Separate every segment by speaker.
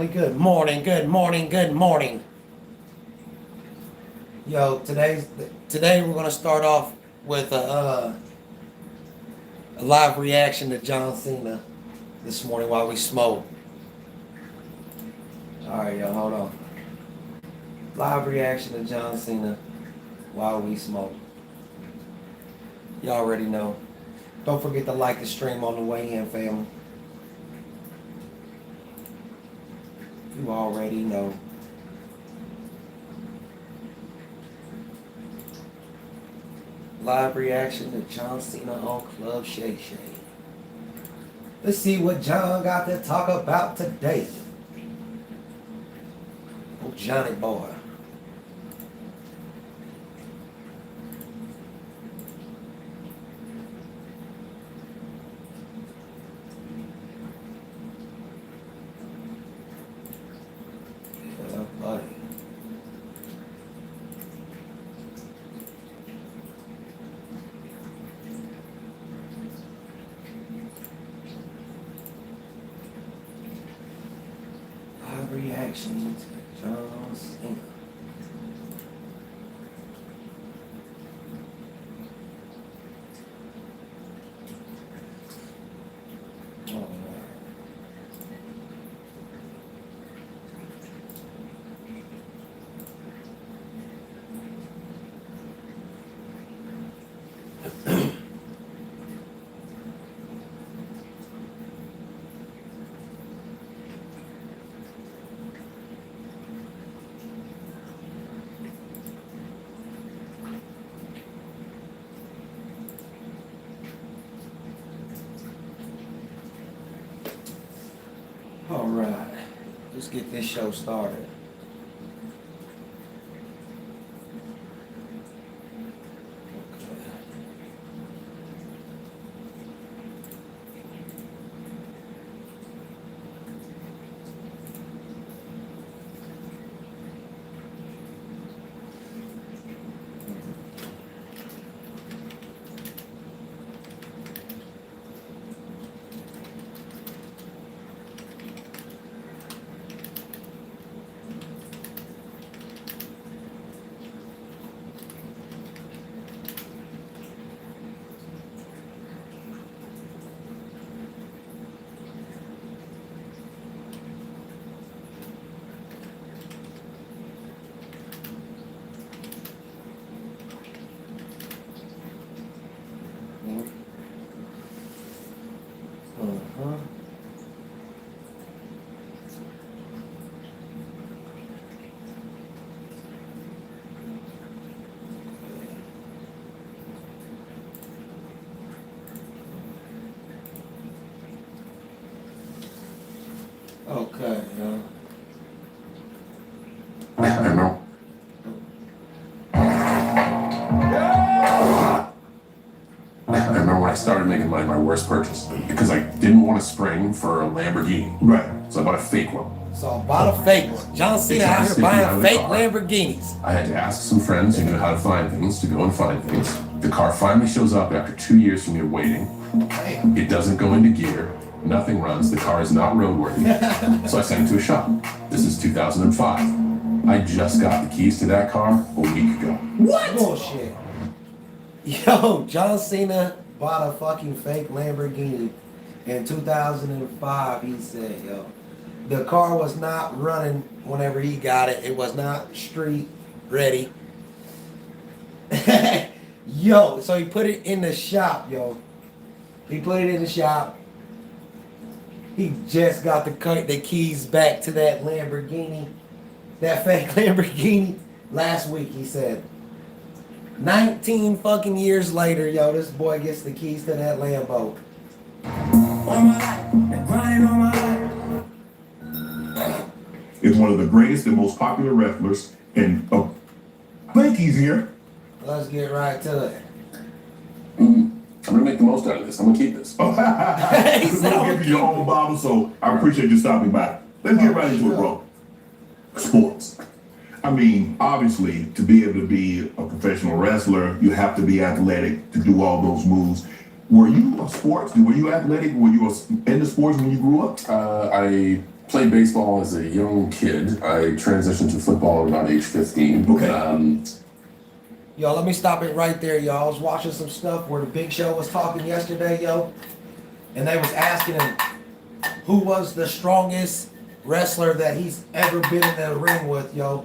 Speaker 1: Good morning, good morning, good morning. Yo, today we're gonna start off with a live reaction to John Cena this morning while we smoke. All right, yo, hold on. Live reaction to John Cena while we smoke. You already know. Don't forget to like the stream on the way in, family. You already know. Live reaction to John Cena on Club Shay. Let's see what John got to talk about today. Oh, Johnny boy. Yeah, buddy. Reaction to John Cena. Oh, all right, let's get this show started. Uh-huh. Okay,
Speaker 2: I know. I remember when I started making money, my worst purchase, because I didn't want a spring for a Lamborghini.
Speaker 3: Right.
Speaker 2: So I bought a fake one.
Speaker 1: so I bought a fake one. John Cena out here buying fake Lamborghinis.
Speaker 2: I had to ask some friends who knew how to find things to go and find things. The car finally shows up after 2 years from me waiting. It doesn't go into gear. Nothing runs. The car is not roadworthy. So I sent it to a shop. This is 2005. I just got the keys to that car a week ago.
Speaker 1: What? Bullshit. Yo, John Cena bought a fucking fake Lamborghini in 2005, he said, yo. The car was not running whenever he got it. It was not street ready. Yo, so he put it in the shop, yo. He put it in the shop. He just got the keys back to that Lamborghini, that fake Lamborghini, last week, he said. 19 fucking years later, yo, this boy gets the keys to that Lambo. On my life, and grinding on my life.
Speaker 3: Is one of the greatest and most popular wrestlers, and I think he's here.
Speaker 1: Let's get right to it.
Speaker 2: I'm gonna make the most out of this. I'm gonna keep this.
Speaker 3: Oh,
Speaker 1: He's
Speaker 3: we'll
Speaker 1: so
Speaker 3: give you your own bottle, so I appreciate you stopping by. Let's get right into it, bro. Sports. I mean, obviously, to be able to be a professional wrestler, you have to be athletic to do all those moves. Were you a sports? Were you athletic? Were you into sports when you grew up?
Speaker 2: I played baseball as a young kid. I transitioned to football at about age 15.
Speaker 3: Okay.
Speaker 1: Yo, let me stop it right there, y'all. I was watching some stuff where the Big Show was talking yesterday, yo, and they was asking him who was the strongest wrestler that he's ever been in the ring with, yo.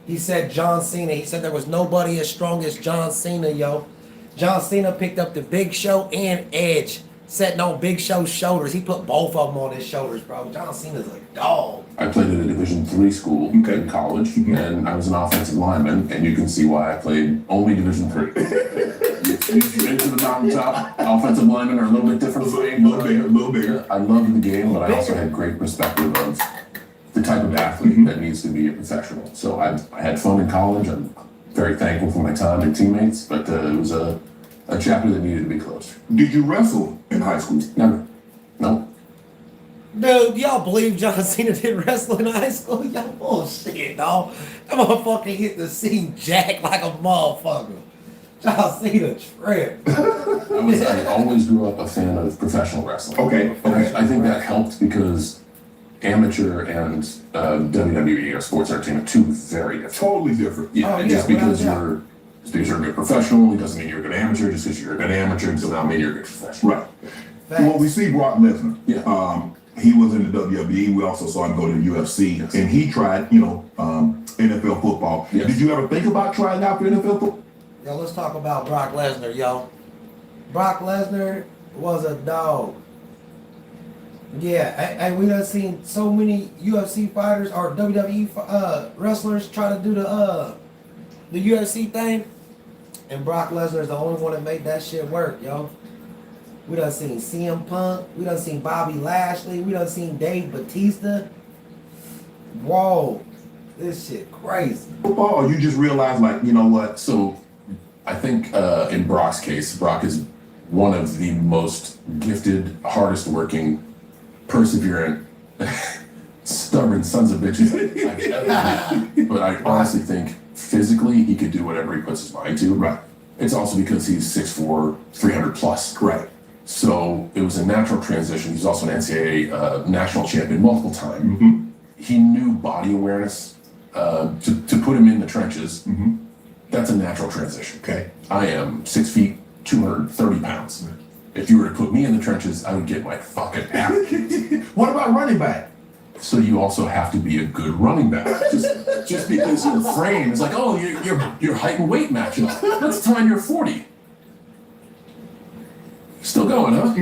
Speaker 1: He said John Cena. He said there was nobody as strong as John Cena, yo. John Cena picked up the Big Show and Edge, sitting on Big Show's shoulders. He put both of them on his shoulders, bro. John Cena's a dog.
Speaker 2: I played at a Division III school in college, and I was an offensive lineman, and you can see why I played only Division III. You've been to the mountaintop. Offensive linemen are a little bit different for me.
Speaker 3: A little bigger.
Speaker 2: I loved the game, but I also had great perspective of the type of athlete that needs to be a professional. So I had fun in college. I'm very thankful for my time and teammates, but it was a chapter that needed to be closed.
Speaker 3: Did you wrestle in high school?
Speaker 2: Never. No.
Speaker 1: Dude, y'all believe John Cena did wrestle in high school? Y'all bullshit, dog. That motherfucker hit the scene jack like a motherfucker. John Cena trip.
Speaker 2: I always grew up a fan of professional wrestling.
Speaker 3: Okay.
Speaker 2: I think that helped because amateur and WWE or sports entertainment, two very different.
Speaker 3: Totally different.
Speaker 2: Yeah,
Speaker 1: Oh,
Speaker 2: and
Speaker 1: yeah,
Speaker 2: just because
Speaker 1: without
Speaker 2: you're a good professional, it doesn't mean you're a good amateur. Just because you're a good amateur does not mean you're a good professional.
Speaker 3: Right. Well, we see Brock Lesnar.
Speaker 2: Yeah.
Speaker 3: He was in the WWE. We also saw him go to the UFC, and he tried, NFL football.
Speaker 2: Yes.
Speaker 3: Did you ever think about trying out for NFL football?
Speaker 1: Yo, let's talk about Brock Lesnar, yo. Brock Lesnar was a dog. Yeah, and we done seen so many UFC fighters or WWE wrestlers try to do the UFC thing, and Brock Lesnar is the only one that made that shit work, yo. We done seen CM Punk, we done seen Bobby Lashley, we done seen Dave Batista. Whoa, this shit crazy.
Speaker 3: Football, or you just realized, like, you know what?
Speaker 2: So I think in Brock's case, Brock is one of the most gifted, hardest working, perseverant, stubborn sons of bitches I've ever met. But I honestly think physically he could do whatever he puts his mind to.
Speaker 3: Right.
Speaker 2: It's also because he's 6'4", 300 plus.
Speaker 3: Correct.
Speaker 2: So it was a natural transition. He's also an NCAA national champion multiple times.
Speaker 3: Mm-hmm.
Speaker 2: He knew body awareness to put him in the trenches.
Speaker 3: Mm-hmm.
Speaker 2: That's a natural transition.
Speaker 3: Okay.
Speaker 2: I am 6 feet, 230 pounds. If you were to put me in the trenches, I would get my fucking ass kicked.
Speaker 3: What about running back?
Speaker 2: So you also have to be a good running back. Just because your frame is like, oh, your height and weight match up. Let's time you're 40. Still going, huh?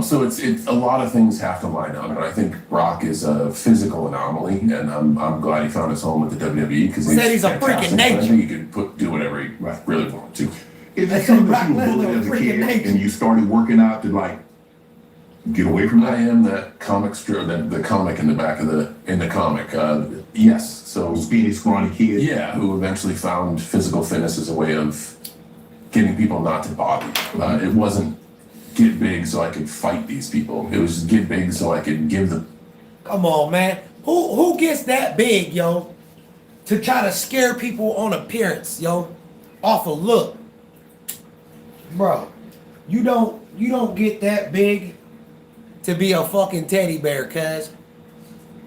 Speaker 2: So it's a lot of things have to line up, and I think Brock is a physical anomaly, and I'm glad he found his home with the WWE because
Speaker 1: He's a freak of nature.
Speaker 2: I think he could do whatever he really wanted to.
Speaker 3: Is it something that you were bullied as a kid and you started working out to, like, get away from
Speaker 2: I
Speaker 3: that?
Speaker 2: am that comic strip, the comic in the back of the comic. Yes, so
Speaker 3: Skinny, scrawny kid.
Speaker 2: yeah, who eventually found physical fitness as a way of getting people not to bother you. It wasn't get big so I could fight these people. It was get big so I could give them.
Speaker 1: Come on, man. Who gets that big, yo, to try to scare people on appearance, yo, off a look? Bro, you don't get that big to be a fucking teddy bear, cuz.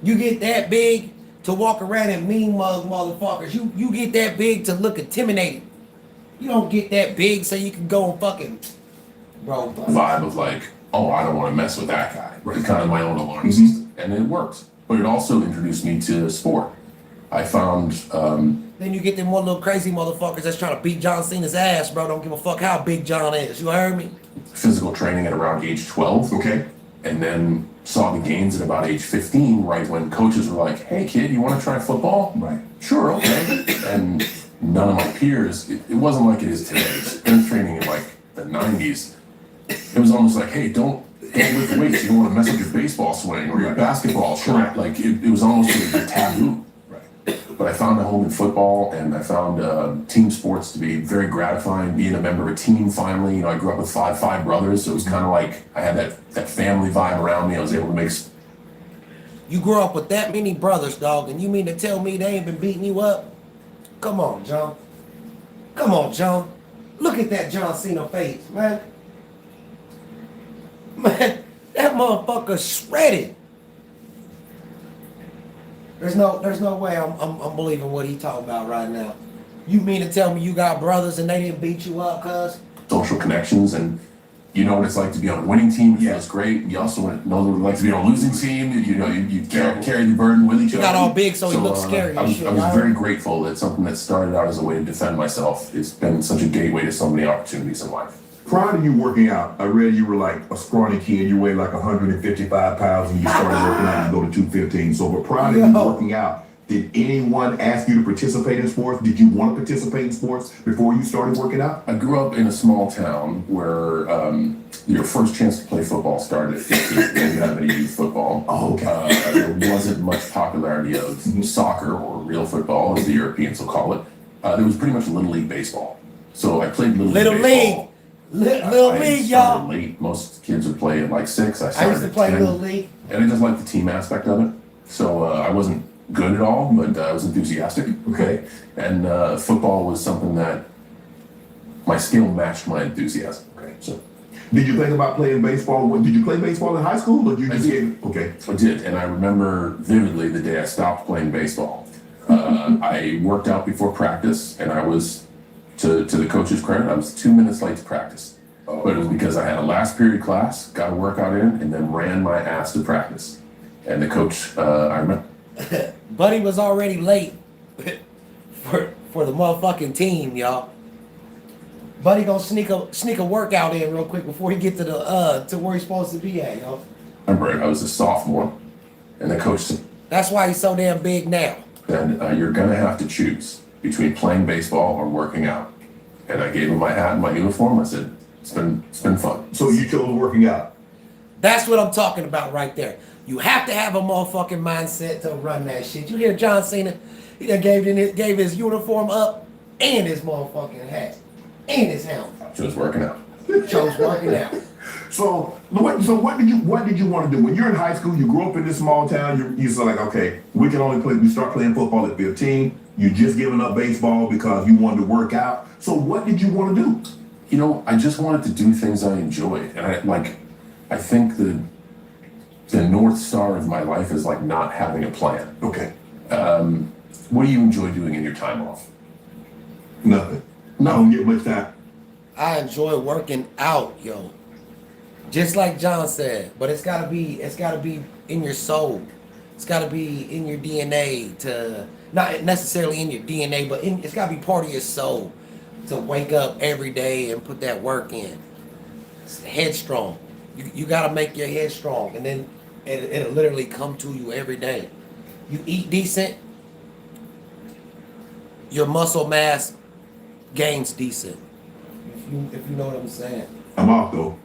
Speaker 1: You get that big to walk around and mean mug motherfuckers. You get that big to look intimidating. You don't get that big so you can go and fucking, bro.
Speaker 2: Vibe of like, oh, I don't want to mess with that guy. It's kind of my own alarm system, and it worked. But it also introduced me to sport. I found.
Speaker 1: Then you get them one little crazy motherfuckers that's trying to beat John Cena's ass, bro. Don't give a fuck how big John is. You heard me?
Speaker 2: Physical training at around age 12.
Speaker 3: Okay.
Speaker 2: And then saw the gains at about age 15, right when coaches were like, hey kid, you want to try football?
Speaker 3: Right.
Speaker 2: Sure, okay. And none of my peers, it wasn't like it is today. Strength training in like the 90s, it was almost like, hey, don't lift weights. You don't want to mess up your baseball swing or your basketball shot. Like it was almost a taboo. But I found a home in football, and I found team sports to be very gratifying. Being a member of a team, finally, I grew up with five brothers, so it was kind of like I had that family vibe around me. I was able to make.
Speaker 1: You grew up with that many brothers, dog, and you mean to tell me they ain't been beating you up? Come on, John. Come on, John. Look at that John Cena face, man. Man, That motherfucker shredded. There's no way I'm believing what he talking about right now. You mean to tell me you got brothers and they didn't beat you up, cuz?
Speaker 2: Social connections, and you know what it's like to be on a winning team. It feels great. You also know what it's like to be on a losing team. You know, you carry the burden with each other.
Speaker 1: He got all big, so he looks scary.
Speaker 2: I was very grateful that something that started out as a way to defend myself, it's been such a gateway to so many opportunities in life.
Speaker 3: Prior to you working out, I read you were like a scrawny kid. You weighed like 155 pounds and you started working out and go to 215. So, but prior to you working out, did anyone ask you to participate in sports? Did you want to participate in sports before you started working out?
Speaker 2: I grew up in a small town where your first chance to play football started at 15. You didn't have any youth football.
Speaker 3: Oh, okay.
Speaker 2: There wasn't much popularity of soccer or real football, as the Europeans will call it. There was pretty much Little League baseball. So I played Little League baseball.
Speaker 1: Little League, y'all.
Speaker 2: Late. Most kids would play at like 6.
Speaker 1: I used to play Little League.
Speaker 2: And I just liked the team aspect of it. So I wasn't good at all, but I was enthusiastic.
Speaker 3: Okay.
Speaker 2: And football was something that my skill matched my enthusiasm.
Speaker 3: Okay. So, did you think about playing baseball? Did you play baseball in high school, or did you just get okay?
Speaker 2: I did, and I remember vividly the day I stopped playing baseball. I worked out before practice, and I was, to the coach's credit, I was 2 minutes late to practice. But it was because I had a last period class, got a workout in, and then ran my ass to practice. And the coach, I remember.
Speaker 1: Buddy was already late for the motherfucking team, y'all. Buddy gonna sneak a workout in real quick before he get to the to where he's supposed to be at, y'all.
Speaker 2: I remember I was a sophomore, and the coach said,
Speaker 1: that's why he's so damn big now.
Speaker 2: then you're gonna have to choose between playing baseball or working out. And I gave him my hat and my uniform. I said, it's been fun.
Speaker 3: So you chose working out.
Speaker 1: That's what I'm talking about right there. You have to have a motherfucking mindset to run that shit. You hear John Cena? He done gave his uniform up and his motherfucking hat and his helmet.
Speaker 2: Chose working out.
Speaker 1: Chose working out.
Speaker 3: So what did you want to do when you're in high school? You grew up in this small town. You said like, okay, we start playing football at 15. You just giving up baseball because you wanted to work out. So what did you want to do?
Speaker 2: You know, I just wanted to do things I enjoyed, and I think the North Star of my life is like not having a plan.
Speaker 3: Okay.
Speaker 2: What do you enjoy doing in your time off?
Speaker 3: Nothing.
Speaker 2: No.
Speaker 3: I don't get much time.
Speaker 1: I enjoy working out, yo. Just like John said, but it's gotta be in your soul. It's gotta be in your DNA to not necessarily in your DNA, but it's gotta be part of your soul to wake up every day and put that work in. It's headstrong. You gotta make your head strong, and then it'll literally come to you every day. You eat decent, your muscle mass gains decent. If you know what I'm saying.
Speaker 3: I'm off though.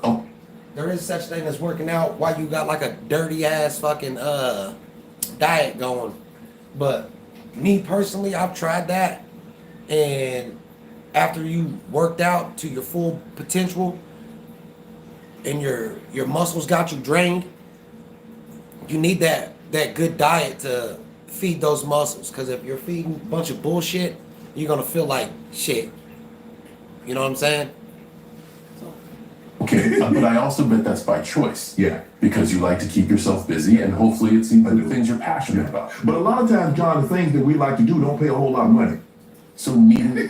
Speaker 2: Oh,
Speaker 1: There is such thing as working out while you got like a dirty ass fucking diet going. But me personally, I've tried that, and after you worked out to your full potential and your muscles got you drained, you need that good diet to feed those muscles. Because if you're feeding a bunch of bullshit, you're gonna feel like shit. You know what I'm saying?
Speaker 2: okay. But I also bet that's by choice.
Speaker 3: Yeah.
Speaker 2: Because you like to keep yourself busy, and hopefully it's the things you're passionate about.
Speaker 3: But a lot of times, John, the things that we like to do don't pay a whole lot of money.
Speaker 2: So neither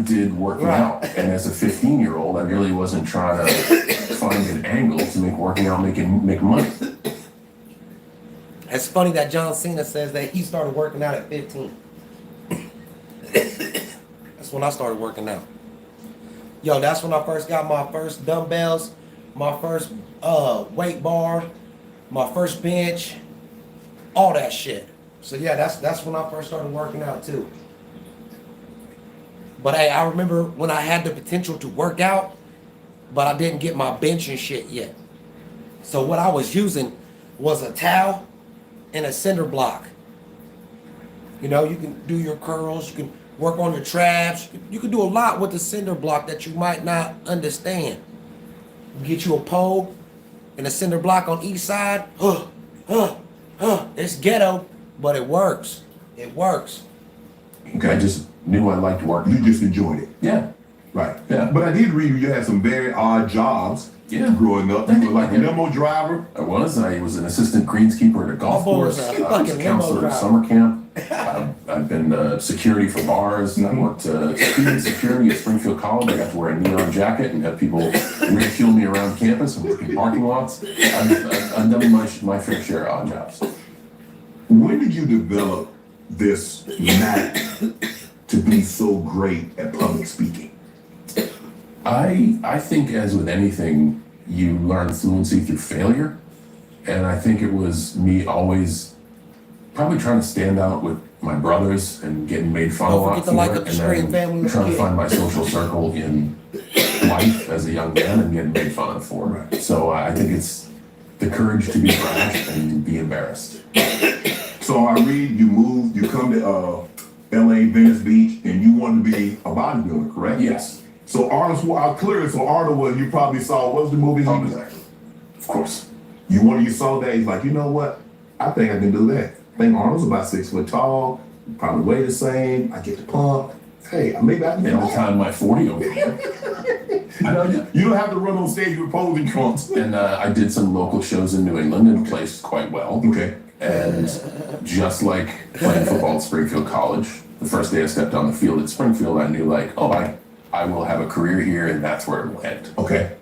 Speaker 2: did working out. And as a 15-year-old, I really wasn't trying to find an angle to make working out make money.
Speaker 1: It's funny that John Cena says that he started working out at 15. That's when I started working out. Yo, that's when I first got my first dumbbells, my first weight bar, my first bench, all that shit. So yeah, that's when I first started working out too. But hey, I remember when I had the potential to work out, but I didn't get my bench and shit yet. So what I was using was a towel and a cinder block. You know, you can do your curls, you can work on your traps. You can do a lot with the cinder block that you might not understand. You get you a pole and a cinder block on each side. It's ghetto, but it works. It works.
Speaker 2: Okay, I just knew I liked working.
Speaker 3: You just enjoyed it.
Speaker 2: Yeah.
Speaker 3: Right.
Speaker 2: Yeah.
Speaker 3: But I did read you had some very odd jobs
Speaker 2: Yeah.
Speaker 3: growing up. You were like a limo driver.
Speaker 2: I was an assistant greenskeeper at a golf
Speaker 1: My boy was
Speaker 2: course.
Speaker 1: a
Speaker 2: I was a
Speaker 1: fucking limo
Speaker 2: counselor at
Speaker 1: driver.
Speaker 2: summer camp. I've been security for bars. I worked student security at Springfield College. I got to wear a neon jacket and have people ridicule me around campus and work in parking lots. I've done my fair share of odd jobs.
Speaker 3: When did you develop this knack to be so great at public speaking?
Speaker 2: I think, as with anything, you learn fluency through failure. And I think it was me always probably trying to stand out with my brothers and getting made fun of a
Speaker 1: Don't
Speaker 2: lot
Speaker 1: forget to
Speaker 2: for
Speaker 1: like
Speaker 2: it,
Speaker 1: up the
Speaker 2: and
Speaker 1: screen,
Speaker 2: then
Speaker 1: family.
Speaker 2: trying to find my social circle in life as a young man and getting made fun of for it. So I think it's the courage to be brash and be embarrassed.
Speaker 3: So I read you moved, you come to LA, Venice Beach, and you wanted to be a bodybuilder, correct?
Speaker 2: Yes.
Speaker 3: So Arnold was, you probably saw, what was the movie he was
Speaker 2: Putther. Of course.
Speaker 3: You saw that, he's like, you know what? I think I can do that. I think Arnold's about 6 foot tall, probably weigh the same, I get the pump. Hey, maybe I can do
Speaker 2: And I'll
Speaker 3: that.
Speaker 2: time my 40 over.
Speaker 3: You don't have to run on stage with posing trunks.
Speaker 2: And I did some local shows in New England and placed quite well.
Speaker 3: Okay.
Speaker 2: And just like playing football at Springfield College, the first day I stepped on the field at Springfield, I knew I will have a career here and that's where it will end.
Speaker 3: Okay.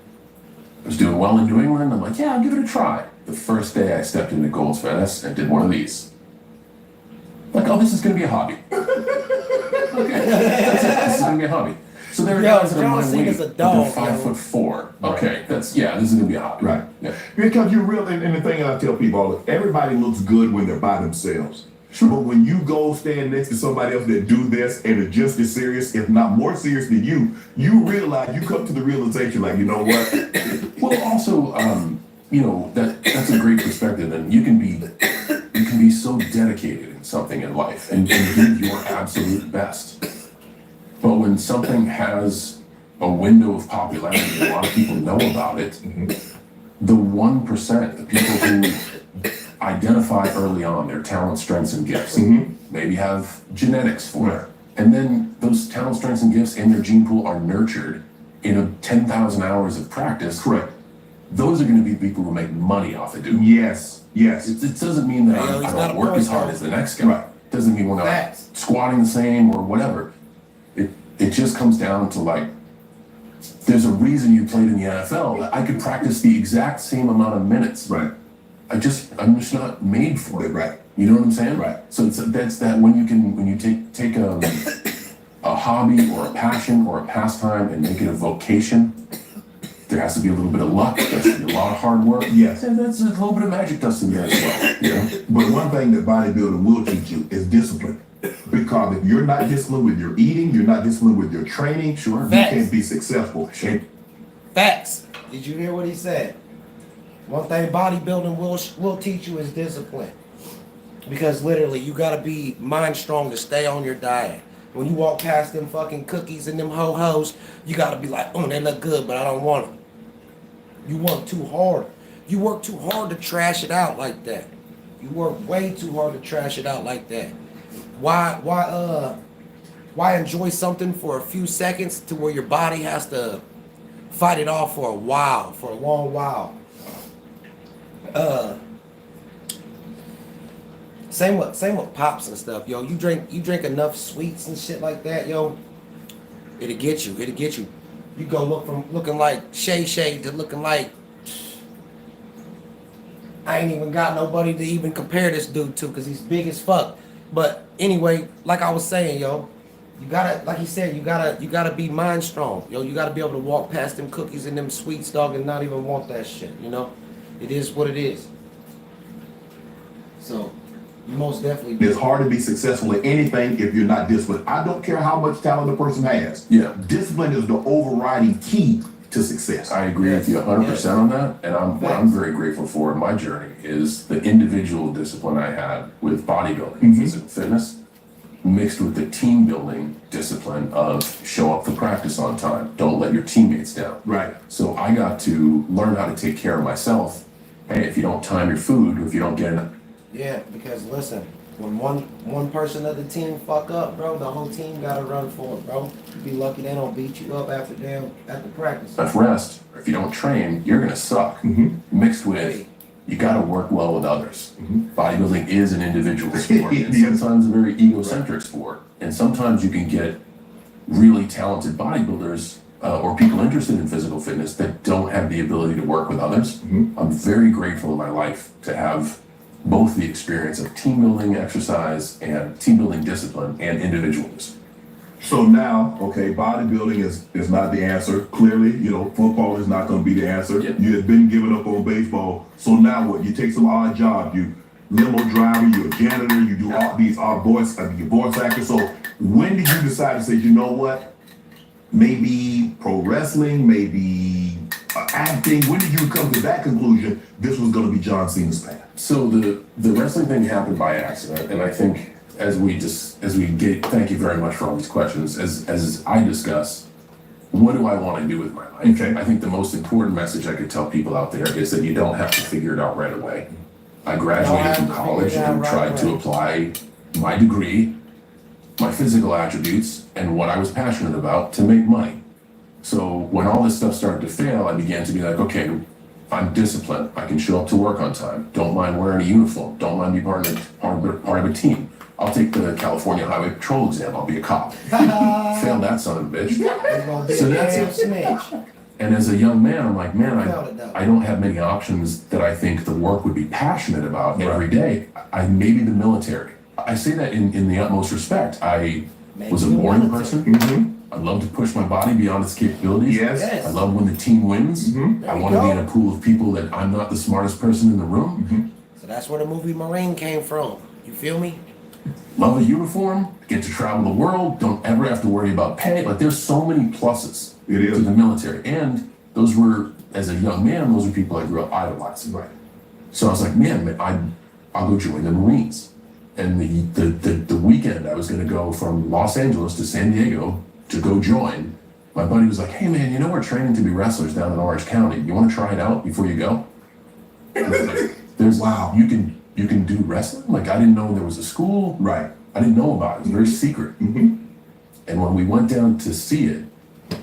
Speaker 2: I was doing well in New England. I'm like, yeah, I'll give it a try. The first day I stepped into Gold's Venice and did one of these. Like, oh, this is going to be a hobby. Okay, that's it. This is going to be a hobby. So there are guys that are my weight,
Speaker 1: a
Speaker 2: but
Speaker 1: dog,
Speaker 2: they're 5'4". Okay, this is going to be a hobby.
Speaker 3: Right.
Speaker 2: Yeah.
Speaker 3: Because you really, and the thing I tell people, everybody looks good when they're by themselves. Sure. But when you go stand next to somebody else that do this and are just as serious, if not more serious than you realize, you come to the realization like, you know what?
Speaker 2: Well, also, that's a great perspective, and you can be so dedicated in something in life and give your absolute best. But when something has a window of popularity, and a lot of people know about it, the 1%, the people who identify early on their talents, strengths, and gifts, maybe have genetics for it. And then those talent, strengths, and gifts in their gene pool are nurtured in 10,000 hours of practice.
Speaker 3: Correct.
Speaker 2: Those are going to be people who make money off of it.
Speaker 3: Yes.
Speaker 2: It doesn't mean that I don't work as hard as the next guy. Right. It doesn't mean we're not squatting the same or whatever. It just comes down to like, there's a reason you played in the NFL. I could practice the exact same amount of minutes.
Speaker 3: Right.
Speaker 2: I'm just not made for it.
Speaker 3: Right.
Speaker 2: You know what I'm saying?
Speaker 3: Right.
Speaker 2: So that's that when you take a hobby or a passion or a pastime and make it a vocation, there has to be a little bit of luck. There has to be a lot of hard work.
Speaker 3: Yes.
Speaker 2: And that's a little bit of magic dust in there as well. You know?
Speaker 3: But one thing that bodybuilding will teach you is discipline. Because if you're not disciplined with your eating, you're not disciplined with your training,
Speaker 2: sure,
Speaker 3: you can't be successful.
Speaker 1: Facts. Did you hear what he said? One thing bodybuilding will teach you is discipline. Because literally, you gotta be mind strong to stay on your diet. When you walk past them fucking cookies and them ho-hos, you gotta be like, oh, they look good, but I don't want them. You work too hard. You work too hard to trash it out like that. You work way too hard to trash it out like that. Why enjoy something for a few seconds to where your body has to fight it off for a while, for a long while? Same with pops and stuff, yo. You drink enough sweets and shit like that, yo. It'll get you. You go look from looking like shay to looking like I ain't even got nobody to even compare this dude to because he's big as fuck. But anyway, like I was saying, yo, you gotta, like he said, you gotta be mind strong, yo. You gotta be able to walk past them cookies and them sweets, dog, and not even want that shit, you know. It is what it is. So, you most definitely.
Speaker 3: It's hard to be successful in anything if you're not disciplined. I don't care how much talent a person has.
Speaker 2: Yeah.
Speaker 3: Discipline is the overriding key to success.
Speaker 2: I agree with you 100% on that, and what I'm very grateful for in my journey is the individual discipline I had with bodybuilding, physical fitness, mixed with the team building discipline of show up for practice on time, don't let your teammates down.
Speaker 3: Right.
Speaker 2: So I got to learn how to take care of myself. Hey, if you don't time your food, if you don't get enough.
Speaker 1: Yeah, because listen, when one person of the team fuck up, bro, the whole team gotta run for it, bro. You be lucky they don't beat you up after practice.
Speaker 2: If rest, if you don't train, you're gonna suck. Mixed with, you gotta work well with others. Bodybuilding is an individual sport. It's sometimes a very egocentric sport. And sometimes you can get really talented bodybuilders or people interested in physical fitness that don't have the ability to work with others. I'm very grateful in my life to have both the experience of team building exercise and team building discipline and individualism.
Speaker 3: So now, okay, bodybuilding is not the answer. Clearly, football is not going to be the answer.
Speaker 2: Yep.
Speaker 3: You have been giving up on baseball. So now what? You take some odd job. You limo driver, you're a janitor, you do all these odd voice actor. So when did you decide to say, you know what? Maybe pro wrestling, maybe acting. When did you come to that conclusion? This was going to be John Cena's path.
Speaker 2: So the wrestling thing happened by accident, and I think thank you very much for all these questions. As I discuss, what do I want to do with my life?
Speaker 3: Okay.
Speaker 2: I think the most important message I could tell people out there is that you don't have to figure it out right away. I graduated from college and tried to apply my degree, my physical attributes, and what I was passionate about to make money. So when all this stuff started to fail, I began to be like, okay, I'm disciplined. I can show up to work on time. Don't mind wearing a uniform. Don't mind being part of a team. I'll take the California Highway Patrol exam. I'll be a cop. Failed that son of a bitch. So that's it. And as a young man, I'm like, man, I don't have many options that I think the work would be passionate about every day. Maybe the military. I say that in the utmost respect. I was a boring person. I love to push my body beyond its capabilities.
Speaker 3: Yes.
Speaker 2: I love when the team wins. I want to be in a pool of people that I'm not the smartest person in the room.
Speaker 1: So that's where the movie Marine came from. You feel me?
Speaker 2: Love a uniform, get to travel the world, don't ever have to worry about pay. Like, there's so many pluses to the military. And those were, as a young man, those were people I grew up idolizing.
Speaker 3: Right.
Speaker 2: So I was like, man, I'll go join the Marines. And the weekend I was going to go from Los Angeles to San Diego to go join, my buddy was like, hey man, we're training to be wrestlers down in Orange County. You want to try it out before you go? I was like, wow, you can do wrestling? Like, I didn't know there was a school.
Speaker 3: Right.
Speaker 2: I didn't know about it. It was very secret. And when we went down to see it,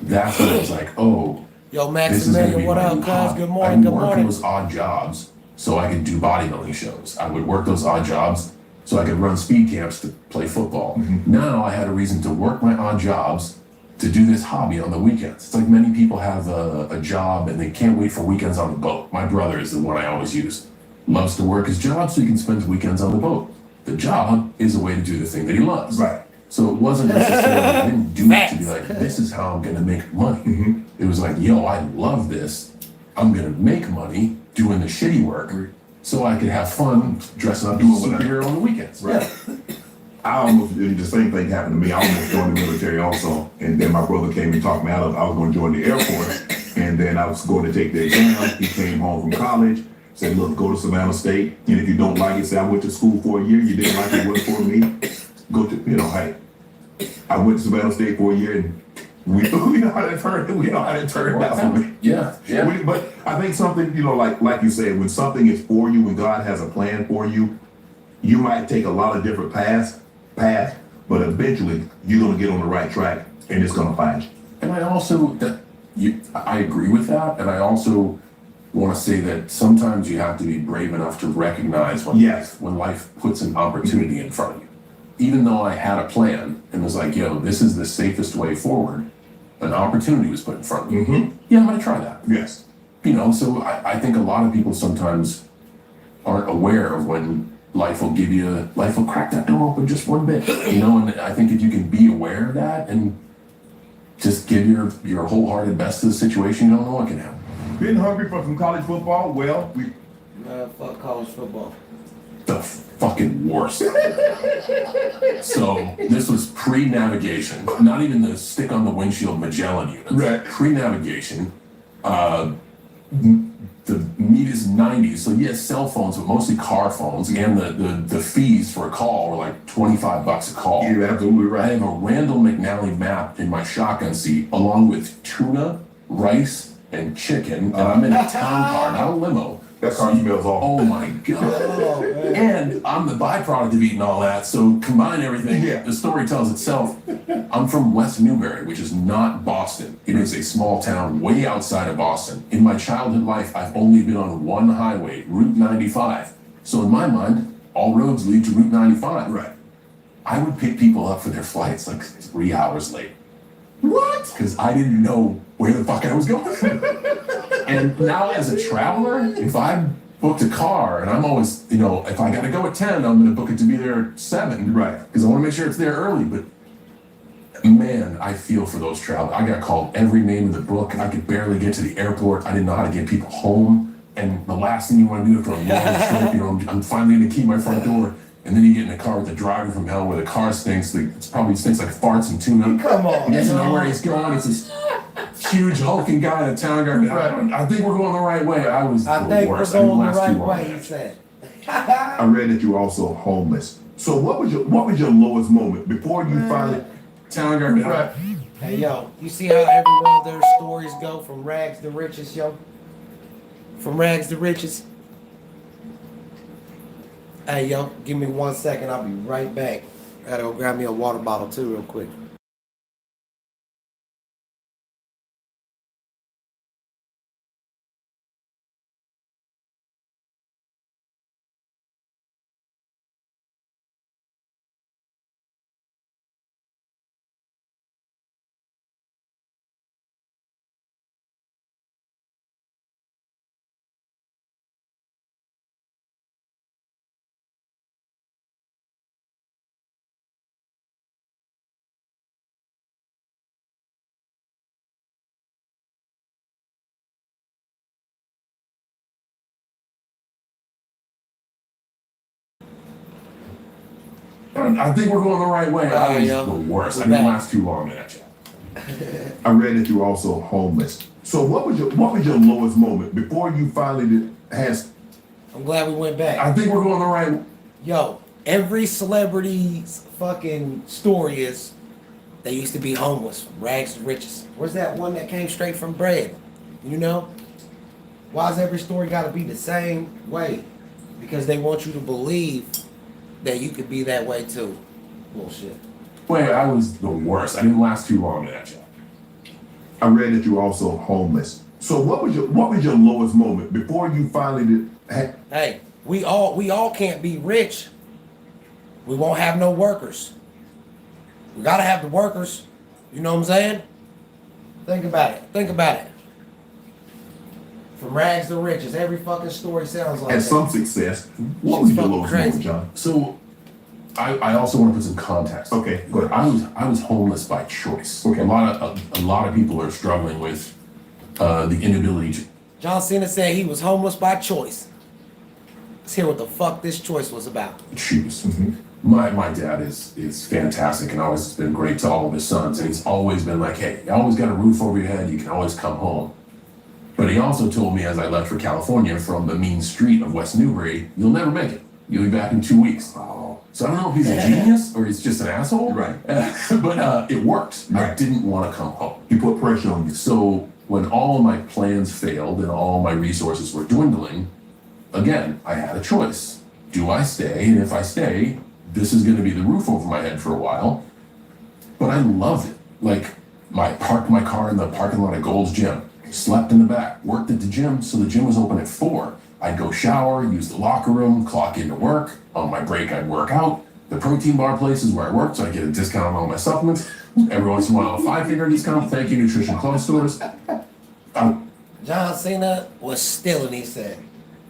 Speaker 2: that's when I was like, oh,
Speaker 1: Yo,
Speaker 2: this is going to
Speaker 1: Maximilian,
Speaker 2: be
Speaker 1: what
Speaker 2: my
Speaker 1: up,
Speaker 2: new
Speaker 1: cuz?
Speaker 2: hobby.
Speaker 1: Good
Speaker 2: I
Speaker 1: morning,
Speaker 2: would
Speaker 1: good
Speaker 2: work
Speaker 1: morning.
Speaker 2: those odd jobs so I could do bodybuilding shows. I would work those odd jobs so I could run speed camps to play football. Now I had a reason to work my odd jobs to do this hobby on the weekends. It's like many people have a job and they can't wait for weekends on the boat. My brother is the one I always use. Loves to work his job so he can spend weekends on the boat. The job is a way to do the thing that he loves.
Speaker 3: Right.
Speaker 2: So it wasn't necessarily, I didn't do it to be like, this is how I'm gonna make money. It was like, yo, I love this. I'm gonna make money doing the shitty work so I could have fun dressing up as a superhero on the weekends.
Speaker 3: Right. The same thing happened to me. I almost joined the military also. And then my brother came and talked me out of it. I was going to join the Air Force. And then I was going to take the exam. He came home from college, said, look, go to Savannah State. And if you don't like it, say, I went to school for a year. You didn't like it, wasn't for me. Go to, hey, I went to Savannah State for a year and we know how that turned out for me.
Speaker 2: Yeah.
Speaker 3: But I think something, like you said, when something is for you, when God has a plan for you, you might take a lot of different paths, but eventually you're going to get on the right track and it's going to find you.
Speaker 2: And I agree with that. And I also want to say that sometimes you have to be brave enough to recognize when life puts an opportunity in front of you. Even though I had a plan and was like, yo, this is the safest way forward, an opportunity was put in front of me. Yeah, I'm going to try that.
Speaker 3: Yes.
Speaker 2: So I think a lot of people sometimes aren't aware of when life will crack that door open just one bit, and I think if you can be aware of that and just give your wholehearted best to the situation, you don't know what can happen.
Speaker 3: Been hungry for some college football? Well,
Speaker 1: Fuck college football.
Speaker 2: The fucking worst. So this was pre-navigation, not even the stick on the windshield Magellan units.
Speaker 3: Right.
Speaker 2: Pre-navigation. The meat is 90s, so yes, cell phones, but mostly car phones, and the fees for a call were like $25 a call.
Speaker 3: You're absolutely
Speaker 2: I
Speaker 3: right.
Speaker 2: have a Randall McNally map in my shotgun seat, along with tuna, rice, and chicken, and I'm in a town car, not a limo,
Speaker 3: That car smells awful.
Speaker 2: Oh my God.
Speaker 1: Oh, man.
Speaker 2: And I'm the byproduct of eating all that. So combine everything.
Speaker 3: Yeah.
Speaker 2: The story tells itself. I'm from West Newbury, which is not Boston. It is a small town way outside of Boston. In my childhood life, I've only been on one highway, Route 95. So in my mind, all roads lead to Route 95.
Speaker 3: Right.
Speaker 2: I would pick people up for their flights like 3 hours late.
Speaker 3: What?
Speaker 2: Because I didn't know where the fuck I was going. And now as a traveler, if I booked a car and I'm always, if I gotta go at 10, I'm gonna book it to be there at 7.
Speaker 3: Right.
Speaker 2: Because I wanna make sure it's there early. But man, I feel for those travelers. I got called every name in the book. I could barely get to the airport. I didn't know how to get people home. And the last thing you want to do for a long trip, I'm finally gonna key my front door. And then you get in a car with the driver from hell where the car stinks. It probably stinks like farts and tuna.
Speaker 1: Come on,
Speaker 2: He doesn't know
Speaker 1: man.
Speaker 2: where he's going. It's this huge hulking guy in a town guard. I think we're going the right way. I was
Speaker 1: I
Speaker 2: the
Speaker 1: think we're
Speaker 2: worst. I didn't
Speaker 1: going the
Speaker 2: last too
Speaker 1: right
Speaker 2: long.
Speaker 1: way, he said.
Speaker 3: I read that you're also homeless. So what was your lowest moment before you finally?
Speaker 2: Town guard.
Speaker 3: Right.
Speaker 1: Hey, yo, you see how every one of their stories go from rags to riches, yo? From rags to riches. Hey, yo, give me 1 second. I'll be right back. I gotta go grab me a water bottle, too, real quick.
Speaker 2: I think we're going the right way. I was
Speaker 1: yeah.
Speaker 2: the worst. I
Speaker 1: We're
Speaker 2: didn't
Speaker 1: back.
Speaker 2: last too long in that chat.
Speaker 3: I read that you're also homeless. So what was your lowest moment before you finally had?
Speaker 1: I'm glad we went back.
Speaker 2: I think we're going the right way.
Speaker 1: Yo, every celebrity's fucking story is they used to be homeless, from rags to riches. Where's that one that came straight from bread? You know? Why's every story gotta be the same way? Because they want you to believe that you could be that way too. Bullshit.
Speaker 2: Wait, I was the worst. I didn't last too long in that chat.
Speaker 3: I read that you're also homeless. So what was your lowest moment before you finally had?
Speaker 1: Hey, we all can't be rich. We won't have no workers. We gotta have the workers. You know what I'm saying? Think about it. Think about it. From rags to riches, every fucking story sounds like
Speaker 3: Had
Speaker 1: that.
Speaker 3: some success. What was your
Speaker 1: fucking
Speaker 3: lowest
Speaker 1: crazy.
Speaker 3: moment, John?
Speaker 2: So, I also want to put some context.
Speaker 3: Okay, go ahead.
Speaker 2: I was homeless by choice.
Speaker 3: Okay.
Speaker 2: A lot of people are struggling with the inability to.
Speaker 1: John Cena said he was homeless by choice. Let's hear what the fuck this choice was about.
Speaker 2: choose.
Speaker 3: Mm-hmm.
Speaker 2: My dad is fantastic and always been great to all of his sons, and he's always been like, hey, you always got a roof over your head, you can always come home. But he also told me as I left for California from the mean street of West Newbury, you'll never make it. You'll be back in 2 weeks.
Speaker 3: Oh,
Speaker 2: So I don't know if he's a genius or he's just an asshole.
Speaker 3: Right.
Speaker 2: But it worked. I
Speaker 3: Right.
Speaker 2: didn't want to come home.
Speaker 3: he put pressure on you.
Speaker 2: So when all of my plans failed and all my resources were dwindling, again, I had a choice. Do I stay? And if I stay, this is going to be the roof over my head for a while. But I loved it. Like, I parked my car in the parking lot of Gold's Gym, slept in the back, worked at the gym, so the gym was open at 4. I'd go shower, use the locker room, clock into work. On my break, I'd work out. The protein bar places where I worked, so I get a discount on all my supplements. Every once in a while, a 5-figure discount. Thank you, nutrition clothes stores.
Speaker 1: John Cena was stealing, he said.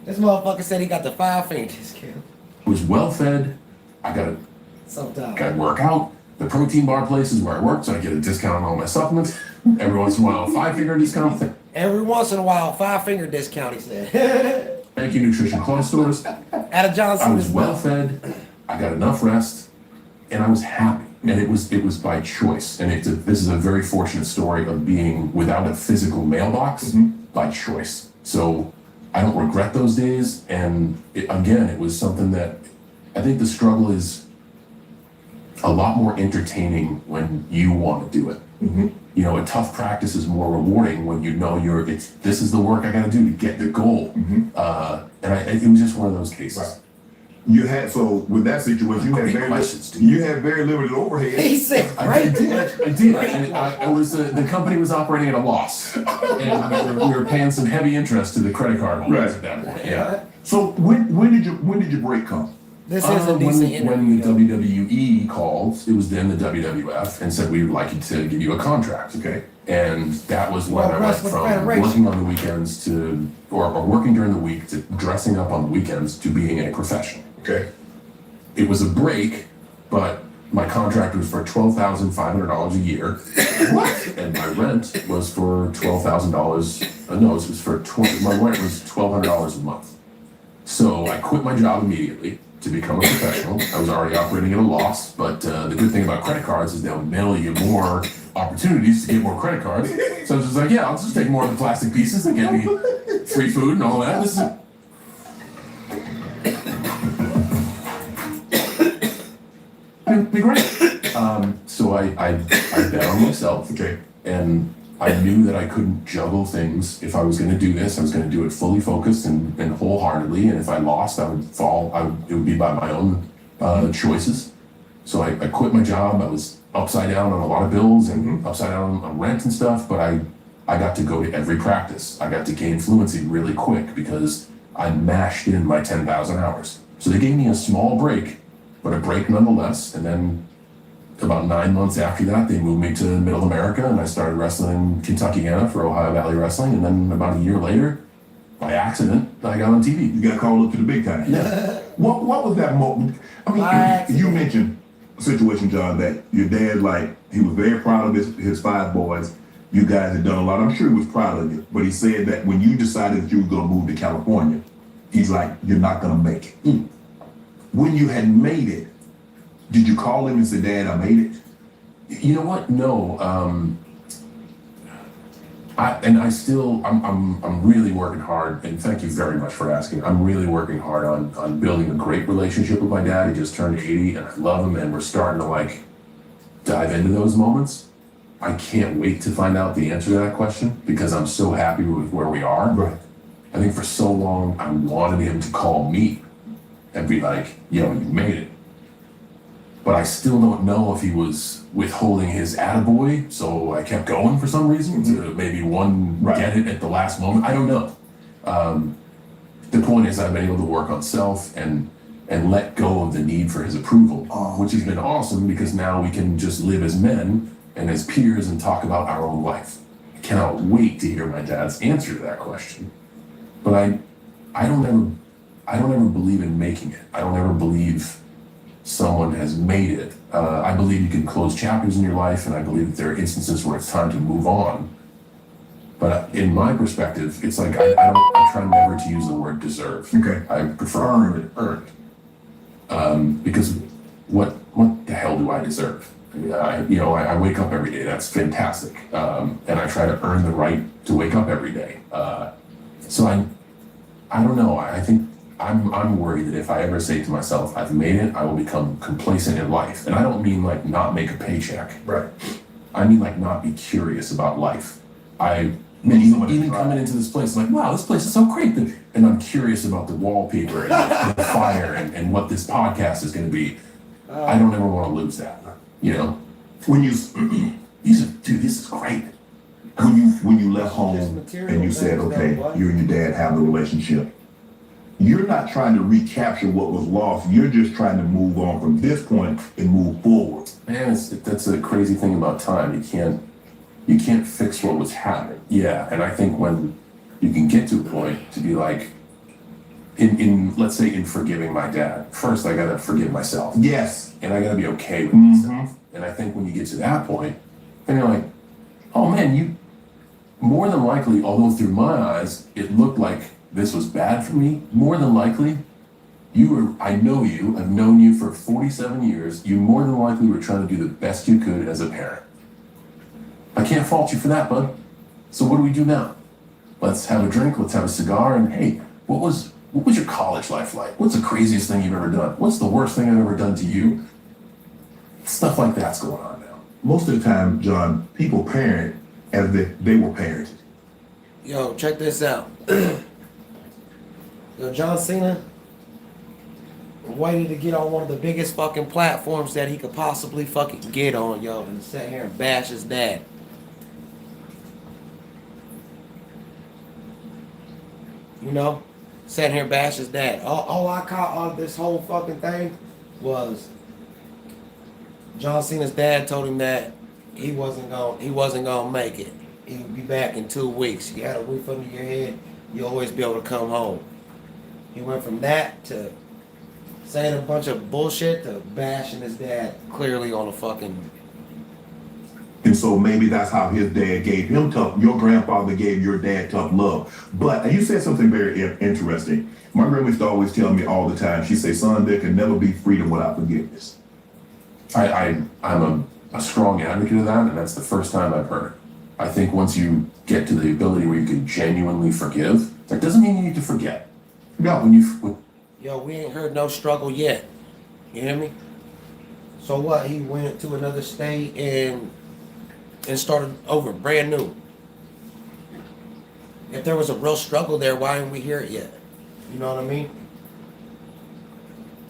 Speaker 1: This motherfucker said he got the 5-finger discount.
Speaker 2: Was well fed. I got to work out. The protein bar places where I worked, so I get a discount on all my supplements. Every once in a while, a 5-figure discount.
Speaker 1: Every once in a while, 5-finger discount, he said.
Speaker 2: Thank you, nutrition clothes stores.
Speaker 1: Out of John
Speaker 2: I was
Speaker 1: Cena's
Speaker 2: well
Speaker 1: mouth.
Speaker 2: fed. I got enough rest, and I was happy. And it was by choice. And this is a very fortunate story of being without a physical mailbox by choice. So I don't regret those days. And it was something that I think the struggle is a lot more entertaining when you want to do it.
Speaker 3: Mhm.
Speaker 2: You know, a tough practice is more rewarding when you know this is the work I got to do to get the goal. It was just one of those cases.
Speaker 3: Right. You had, so with that situation, you had very limited overhead.
Speaker 1: He said,
Speaker 2: I did. And I was the company was operating at a loss, and we were paying some heavy interest to the credit card holders at that point. Yeah.
Speaker 3: So when did your break come?
Speaker 1: This is a decent
Speaker 2: when the
Speaker 1: interview.
Speaker 2: WWE called, it was then the WWF, and said we would like to give you a contract.
Speaker 3: Okay.
Speaker 2: And that was when I went
Speaker 1: Wrestling
Speaker 2: from
Speaker 1: Federation.
Speaker 2: working on the weekends to, or working during the week to dressing up on the weekends to being a professional.
Speaker 3: Okay.
Speaker 2: It was a break, but my contract was for $12,500 a year.
Speaker 3: What?
Speaker 2: And my rent was for $12,000. No, it was for my rent was $1,200 a month. So I quit my job immediately to become a professional. I was already operating at a loss, but the good thing about credit cards is they'll mail you more opportunities to get more credit cards. So I was just like, yeah, I'll just take more of the plastic pieces and get me free food and all that. It'd be great. So I bet on myself.
Speaker 3: Okay.
Speaker 2: And I knew that I couldn't juggle things. If I was going to do this, I was going to do it fully focused and wholeheartedly. And if I lost, I would fall. It would be by my own choices. So I quit my job. I was upside down on a lot of bills and upside down on rent and stuff. But I got to go to every practice. I got to gain fluency really quick because I mashed in my 10,000 hours. So they gave me a small break, but a break nonetheless. And then about 9 months after that, they moved me to Middle America, and I started wrestling in Kentuckiana for Ohio Valley Wrestling. And then about a year later, by accident, I got on TV.
Speaker 3: You got called up to the big time.
Speaker 2: Yeah.
Speaker 3: What was that moment? I mean, you mentioned a situation, John, that your dad, like, he was very proud of his 5 boys. You guys had done a lot. I'm sure he was proud of you. But he said that when you decided that you were going to move to California, he's like, you're not going to make it. When you had made it, did you call him and say, Dad, I made it?
Speaker 2: You know what? No. I'm really working hard, and thank you very much for asking. I'm really working hard on building a great relationship with my dad. He just turned 80, and I love him, and we're starting to dive into those moments. I can't wait to find out the answer to that question because I'm so happy with where we are.
Speaker 3: Right.
Speaker 2: I think for so long I wanted him to call me and be like, yo, you made it. But I still don't know if he was withholding his attaboy, so I kept going for some reason to maybe get it at the last moment. I don't know. The point is I've been able to work on self and let go of the need for his approval, which has been awesome because now we can just live as men and as peers and talk about our own life. I cannot wait to hear my dad's answer to that question. But I don't ever believe in making it. I don't ever believe someone has made it. I believe you can close chapters in your life, and I believe that there are instances where it's time to move on. But in my perspective, it's like I try never to use the word deserve.
Speaker 3: Okay.
Speaker 2: I prefer earned. Because what the hell do I deserve? I wake up every day. That's fantastic, and I try to earn the right to wake up every day. So I don't know. I think I'm worried that if I ever say to myself, I've made it, I will become complacent in life. And I don't mean not make a paycheck.
Speaker 3: Right.
Speaker 2: I mean not be curious about life. Even coming into this place, wow, this place is so great. And I'm curious about the wallpaper and the fire and what this podcast is going to be. I don't ever want to lose that.
Speaker 3: When you
Speaker 2: this is great.
Speaker 3: when you left home and you said, okay, you and your dad have the relationship, you're not trying to recapture what was lost. You're just trying to move on from this point and move forward.
Speaker 2: Man, that's a crazy thing about time. You can't fix what was happening. Yeah, and I think when you can get to a point to be like, let's say in forgiving my dad, first I gotta forgive myself.
Speaker 3: Yes.
Speaker 2: And I gotta be okay with myself. And I think when you get to that point, then you're like, oh man, you more than likely, although through my eyes, it looked like this was bad for me, more than likely, I've known you for 47 years, you more than likely were trying to do the best you could as a parent. I can't fault you for that, bud. So what do we do now? Let's have a drink, let's have a cigar, and hey, what was your college life like? What's the craziest thing you've ever done? What's the worst thing I've ever done to you? Stuff like that's going on now.
Speaker 3: most of the time, John, people parent as if they were parented.
Speaker 1: Yo, check this out. Yo, John Cena waited to get on one of the biggest fucking platforms that he could possibly fucking get on, yo, and sat here and bash his dad. You know? Sat here and bash his dad. All I caught on this whole fucking thing was John Cena's dad told him that he wasn't gonna make it. He would be back in 2 weeks. You had a roof under your head, you'll always be able to come home. He went from that to saying a bunch of bullshit to bashing his dad clearly on a fucking.
Speaker 3: And so maybe that's how his dad gave him tough. Your grandfather gave your dad tough love. But you said something very interesting. My grandma used to always tell me all the time. She said, "Son, there can never be freedom without forgiveness."
Speaker 2: I'm a strong advocate of that, and that's the first time I've heard it. I think once you get to the ability where you can genuinely forgive, that doesn't mean you need to forget. No,
Speaker 1: Yo, we ain't heard no struggle yet. You hear me? So what? He went to another state and started over, brand new. If there was a real struggle there, why didn't we hear it yet? You know what I mean?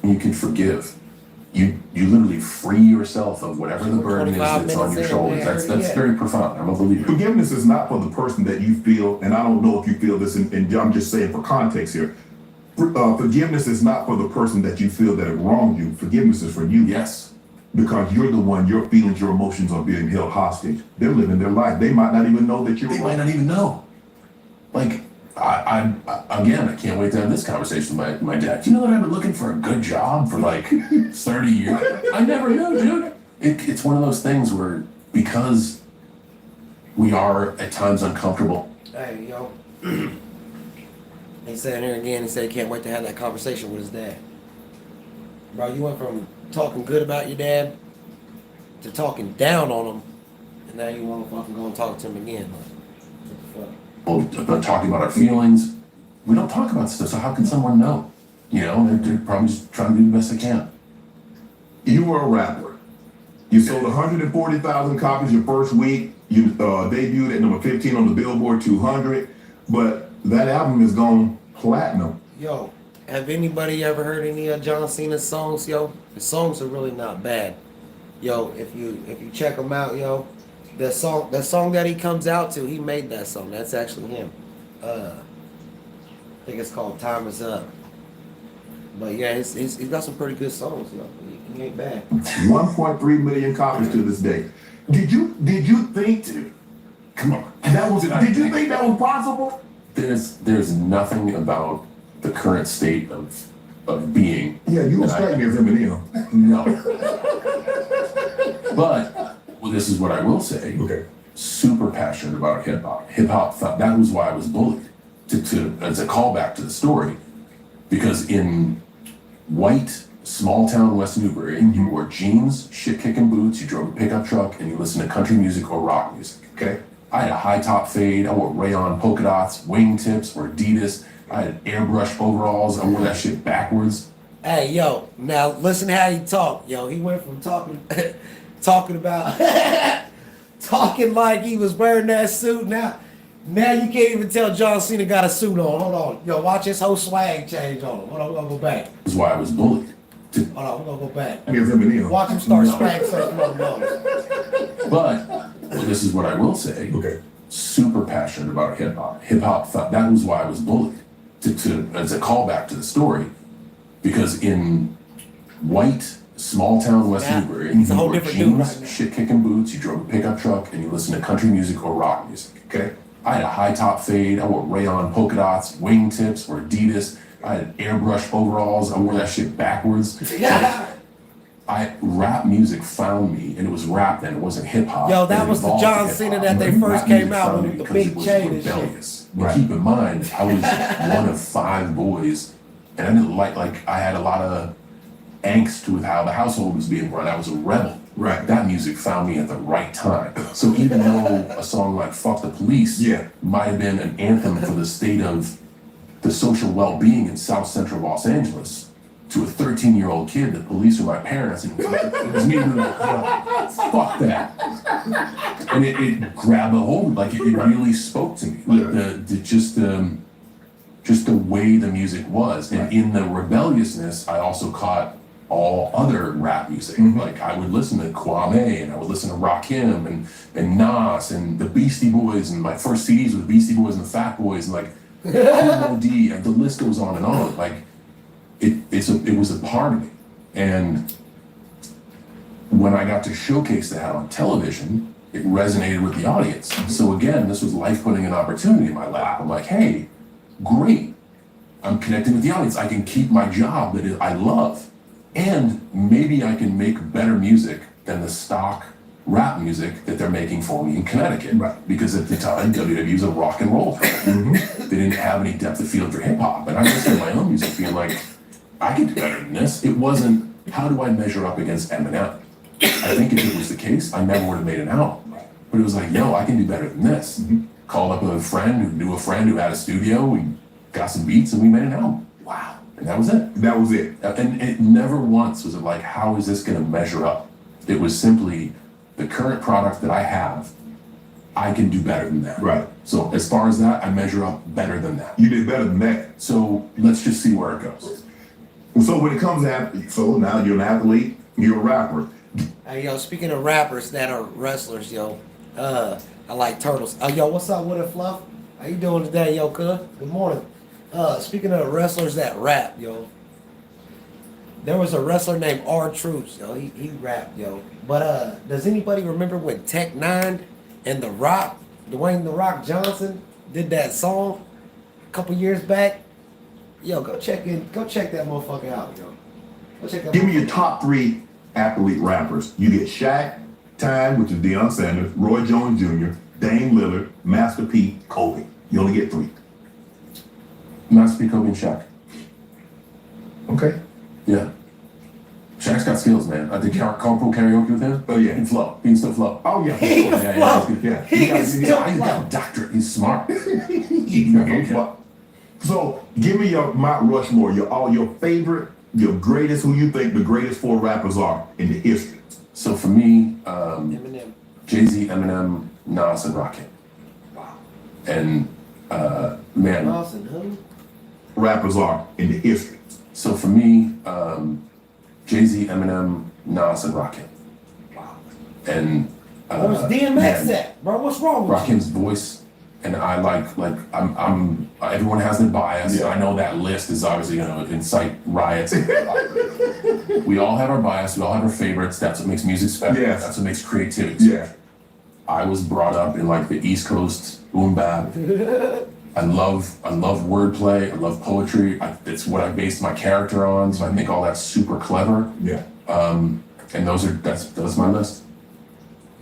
Speaker 2: you can forgive. You literally free yourself of whatever the burden is that's on your shoulders. That's very profound. I'm a believer.
Speaker 3: Forgiveness is not for the person that you feel, and I don't know if you feel this, and I'm just saying for context here. Forgiveness is not for the person that you feel that it wronged you. Forgiveness is for you.
Speaker 2: Yes.
Speaker 3: Because you're the one, your feelings, your emotions are being held hostage. They're living their life. They might not even know that you're
Speaker 2: They might not even know. Like, I can't wait to have this conversation with my dad. Do you know that I've been looking for a good job for like 30 years? I never knew, dude. It's one of those things where, because we are at times uncomfortable.
Speaker 1: Hey, yo. He sat here again and said he can't wait to have that conversation with his dad. Bro, you went from talking good about your dad to talking down on him, and now you want to fucking go and talk to him again. Like, what the fuck?
Speaker 2: About talking about our feelings. We don't talk about stuff, so how can someone know? You know, they're probably just trying to do the best they can.
Speaker 3: You were a rapper. You sold 140,000 copies your first week. You debuted at number 15 on the Billboard 200, but that album is gone platinum.
Speaker 1: Yo, have anybody ever heard any of John Cena's songs, yo? The songs are really not bad. Yo, if you check them out, yo, the song that he comes out to, he made that song. That's actually him. I think it's called Time Is Up. But yeah, he's got some pretty good songs, yo. He ain't bad.
Speaker 3: 1.3 million copies to this day. Did you think?
Speaker 2: Come on.
Speaker 3: Did you think that was possible?
Speaker 2: There's nothing about the current state of being.
Speaker 3: Yeah, you were strike me as Eminem.
Speaker 2: No. But this is what I will say.
Speaker 3: Okay.
Speaker 2: Super passionate about hip hop. Hip hop, that was why I was bullied. As a callback to the story, because in white small town West Newbury, you wore jeans, shit kicking boots, you drove a pickup truck, and you listened to country music or rock music.
Speaker 3: Okay.
Speaker 2: I had a high top fade. I wore rayon polka dots, wingtips, or Adidas. I had airbrush overalls. I wore that shit backwards.
Speaker 1: Hey, yo, now listen how he talk. Yo, he went from talking about talking like he was wearing that suit. Now you can't even tell John Cena got a suit on. Hold on. Yo, watch his whole swag change on him. Hold on, we're gonna go back.
Speaker 2: That's why I was bullied.
Speaker 1: Hold on, we're gonna go back.
Speaker 3: Here's Eminem.
Speaker 1: Watch him start swag surfing on the nose.
Speaker 2: But this is what I will say.
Speaker 3: Okay.
Speaker 2: Super passionate about hip hop. Hip hop, that was why I was bullied. As a callback to the story, because in white small town West Newbury, you wore jeans, shit kicking boots, you drove a pickup truck, and you listened to country music or rock music.
Speaker 3: Okay.
Speaker 2: I had a high top fade. I wore rayon polka dots, wingtips, or Adidas. I had airbrush overalls. I wore that shit backwards. Rap music found me, and it was rap then. It wasn't hip hop.
Speaker 1: Yo, that was the John Cena that they first came out with the big chain and shit.
Speaker 2: Right. Keep in mind, I was one of 5 boys, and I didn't like I had a lot of angst with how the household was being run. I was a rebel.
Speaker 3: Right.
Speaker 2: That music found me at the right time. So even though a song like "Fuck the Police" might have been an anthem for the state of the social well-being in South Central Los Angeles, to a 13-year-old kid, the police were my parents, and it was me being like, oh, fuck that. And it grabbed a hold, like it really spoke to me. Just the way the music was. And in the rebelliousness, I also caught all other rap music. Like I would listen to Kwame, and I would listen to Rakim and Nas and the Beastie Boys, and my first CDs with Beastie Boys and the Fat Boys, and like D, and the list goes on and on. Like it was a part of me. And when I got to showcase that on television, it resonated with the audience. So again, this was life putting an opportunity in my lap. I'm like, hey, great. I'm connecting with the audience. I can keep my job that I love. And maybe I can make better music than the stock rap music that they're making for me in Connecticut.
Speaker 3: Right.
Speaker 2: Because at the time, WWE was a rock and roll company. They didn't have any depth of field for hip hop. And I listened to my own music being like, I can do better than this. It wasn't, how do I measure up against Eminem? I think if it was the case, I never would have made an album. But it was like, yo, I can do better than this. Called up a friend who knew a friend who had a studio. We got some beats and we made an album. Wow. And that was it.
Speaker 3: That was it.
Speaker 2: And it never once was it like, how is this going to measure up? It was simply the current product that I have, I can do better than that.
Speaker 3: Right.
Speaker 2: So as far as that, I measure up better than that.
Speaker 3: You did better than that.
Speaker 2: So let's just see where it goes.
Speaker 3: So when it comes to, so now you're an athlete, you're a rapper.
Speaker 1: Hey, yo, speaking of rappers that are wrestlers, yo, I like Turtles. Yo, what's up with it, Fluff? How you doing today, yo, cuz? Good morning. Speaking of wrestlers that rap, yo, there was a wrestler named R-Truth, yo. He rapped, yo. But does anybody remember when Tech 9 and The Rock, Dwayne The Rock Johnson, did that song a couple years back? Yo, go check that motherfucker out, yo. Go check that.
Speaker 3: Give me your top 3 athlete rappers. You get Shaq, Time, which is Deion Sanders, Roy Jones Jr., Dame Lillard, Master P, Kobe. You only get 3.
Speaker 2: Master P, Kobe, and Shaq.
Speaker 3: Okay.
Speaker 2: Yeah. Shaq's got skills, man. I did carpool karaoke with him.
Speaker 3: Oh, yeah.
Speaker 2: He can flow. He can still flow.
Speaker 3: Oh, yeah.
Speaker 1: He can flow.
Speaker 3: Yeah.
Speaker 1: He can still
Speaker 2: He's
Speaker 1: flow.
Speaker 2: got a doctorate. He's smart.
Speaker 3: So give me your Mount Rushmore, your favorite, your greatest, who you think the greatest 4 rappers are in the history.
Speaker 2: So for me,
Speaker 1: Eminem.
Speaker 2: Jay-Z, Eminem, Nas, and Rakim.
Speaker 1: Wow.
Speaker 2: And man,
Speaker 1: Nas and who?
Speaker 3: Rappers are in the history.
Speaker 2: so for me, Jay-Z, Eminem, Nas, and Rakim.
Speaker 1: Wow.
Speaker 2: And
Speaker 1: Where's DMX at, bro? What's wrong with
Speaker 2: Rakim's voice, and I like I'm everyone has their bias.
Speaker 3: Yeah.
Speaker 2: I know that list is obviously incite riots. We all have our bias. We all have our favorites. That's what makes music special.
Speaker 3: Yes.
Speaker 2: That's what makes creativity.
Speaker 3: Yeah.
Speaker 2: I was brought up in like the East Coast boom bap. I love wordplay. I love poetry. It's what I based my character on. So I think all that's super clever.
Speaker 3: Yeah.
Speaker 2: And that's my list.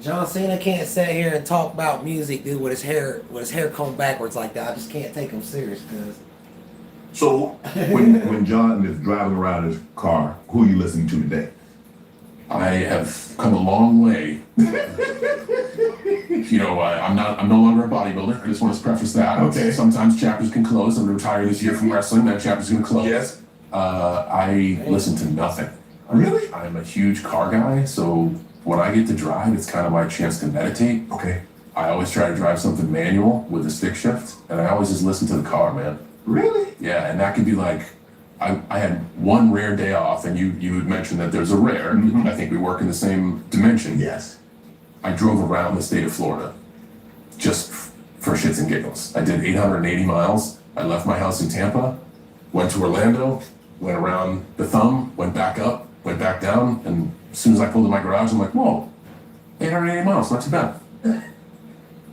Speaker 1: John Cena can't sit here and talk about music, dude, with his hair combed backwards like that. I just can't take him serious, cuz.
Speaker 3: So when John is driving around his car, who are you listening to today?
Speaker 2: I have come a long way. I'm no longer a bodybuilder. I just want to preface that.
Speaker 3: Okay.
Speaker 2: Sometimes chapters can close. I'm going to retire this year from wrestling. That chapter's going to close.
Speaker 3: Yes.
Speaker 2: I listen to nothing.
Speaker 3: Really?
Speaker 2: I'm a huge car guy, so when I get to drive, it's kind of my chance to meditate.
Speaker 3: Okay.
Speaker 2: I always try to drive something manual with a stick shift, and I always just listen to the car, man.
Speaker 3: Really?
Speaker 2: Yeah, and that could be like, I had one rare day off, and you had mentioned that there's a rare.
Speaker 3: Mhm.
Speaker 2: I think we work in the same dimension.
Speaker 3: Yes.
Speaker 2: I drove around the state of Florida just for shits and giggles. I did 880 miles. I left my house in Tampa, went to Orlando, went around the thumb, went back up, went back down, and as soon as I pulled in my garage, I'm like, whoa, 880 miles, not too bad.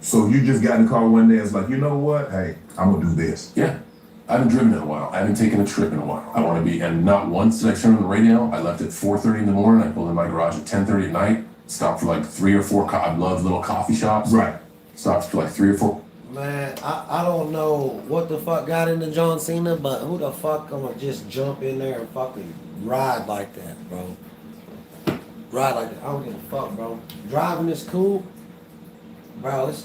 Speaker 3: So you just got in the car one day and it's like, you know what? Hey, I'm gonna do this.
Speaker 2: Yeah. I haven't driven in a while. I haven't taken a trip in a while. I want to be, and not once did I turn on the radio. I left at 4:30 in the morning. I pulled in my garage at 10:30 at night. Stopped for like 3 or 4. I love little coffee shops.
Speaker 3: Right.
Speaker 2: Stopped for like 3 or 4.
Speaker 1: Man, I don't know what the fuck got into John Cena, but who the fuck gonna just jump in there and fucking ride like that, bro? Ride like that. I don't give a fuck, bro. Driving is cool, Bro, it's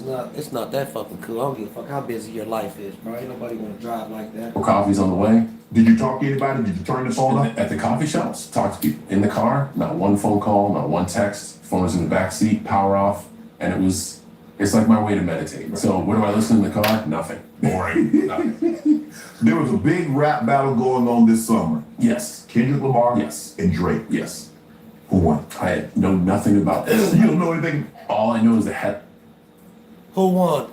Speaker 1: not that fucking cool. I don't give a fuck how busy your life is, bro. Ain't nobody wanna drive like that.
Speaker 2: Well, coffee's on the way.
Speaker 3: Did you talk to anybody? Did you turn the phone up?
Speaker 2: At the coffee shops, talk to people. In the car, not one phone call, not one text. Phone was in the back seat, power off, and it's like my way to meditate. So what do I listen in the car? Nothing. Boring. Nothing.
Speaker 3: There was a big rap battle going on this summer.
Speaker 2: Yes.
Speaker 3: Kendrick Lamar
Speaker 2: Yes.
Speaker 3: and Drake.
Speaker 2: Yes.
Speaker 3: Who won?
Speaker 2: I know nothing about this.
Speaker 3: You don't know anything?
Speaker 2: All I know is the head.
Speaker 1: Who won?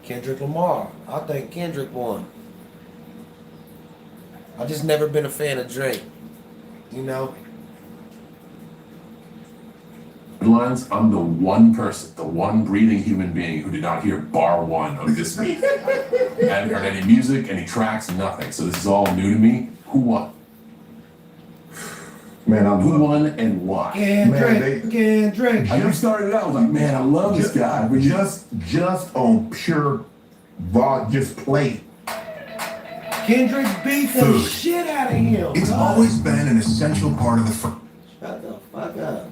Speaker 1: Kendrick Lamar. I think Kendrick won. I just never been a fan of Drake. You know?
Speaker 2: Headlines, I'm the one person, the one breathing human being who did not hear bar one of this beat. I haven't heard any music, any tracks, nothing. So this is all new to me. Who won?
Speaker 3: Man,
Speaker 2: Who won and why?
Speaker 1: Kendrick.
Speaker 2: I just started out, I was like, man, I love this guy. But
Speaker 3: Just on pure just play.
Speaker 1: Kendrick beat the shit out of him.
Speaker 4: It's always been an essential part of the
Speaker 1: Shut the fuck up.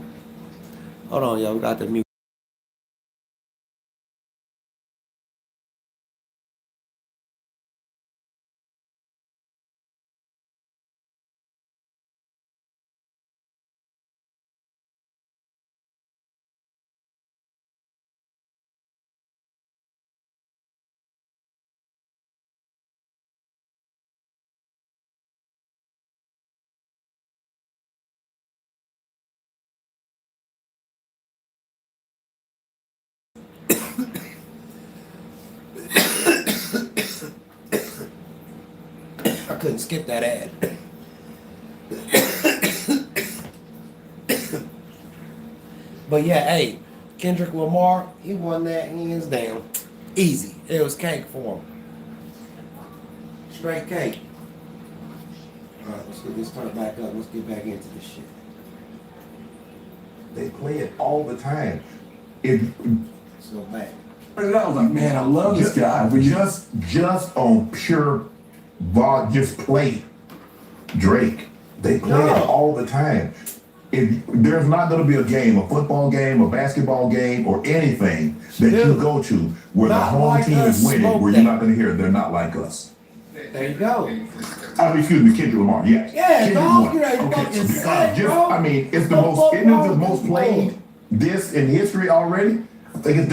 Speaker 1: Hold on, y'all. We got the mute. I couldn't skip that ad. But yeah, hey, Kendrick Lamar, he won that hands down. Easy. It was cake for him. Straight cake. Alright, let's get this turned back up. Let's get back into this shit.
Speaker 3: They play it all the time.
Speaker 1: Let's go back.
Speaker 2: I was like, man, I love this guy. But
Speaker 3: Just on pure just play Drake. They play it all the time. There's not going to be a game, a football game, a basketball game, or anything that you go to where the home team is winning, where you're not going to hear they're not like us.
Speaker 1: There you go.
Speaker 3: Excuse me, Kendrick Lamar. Yes.
Speaker 1: Yeah,
Speaker 3: Kendrick
Speaker 1: dog,
Speaker 3: Lamar.
Speaker 1: you ain't fucking sick,
Speaker 3: Just,
Speaker 1: bro.
Speaker 3: I mean, it's the most. Isn't it the most played this in history already? I think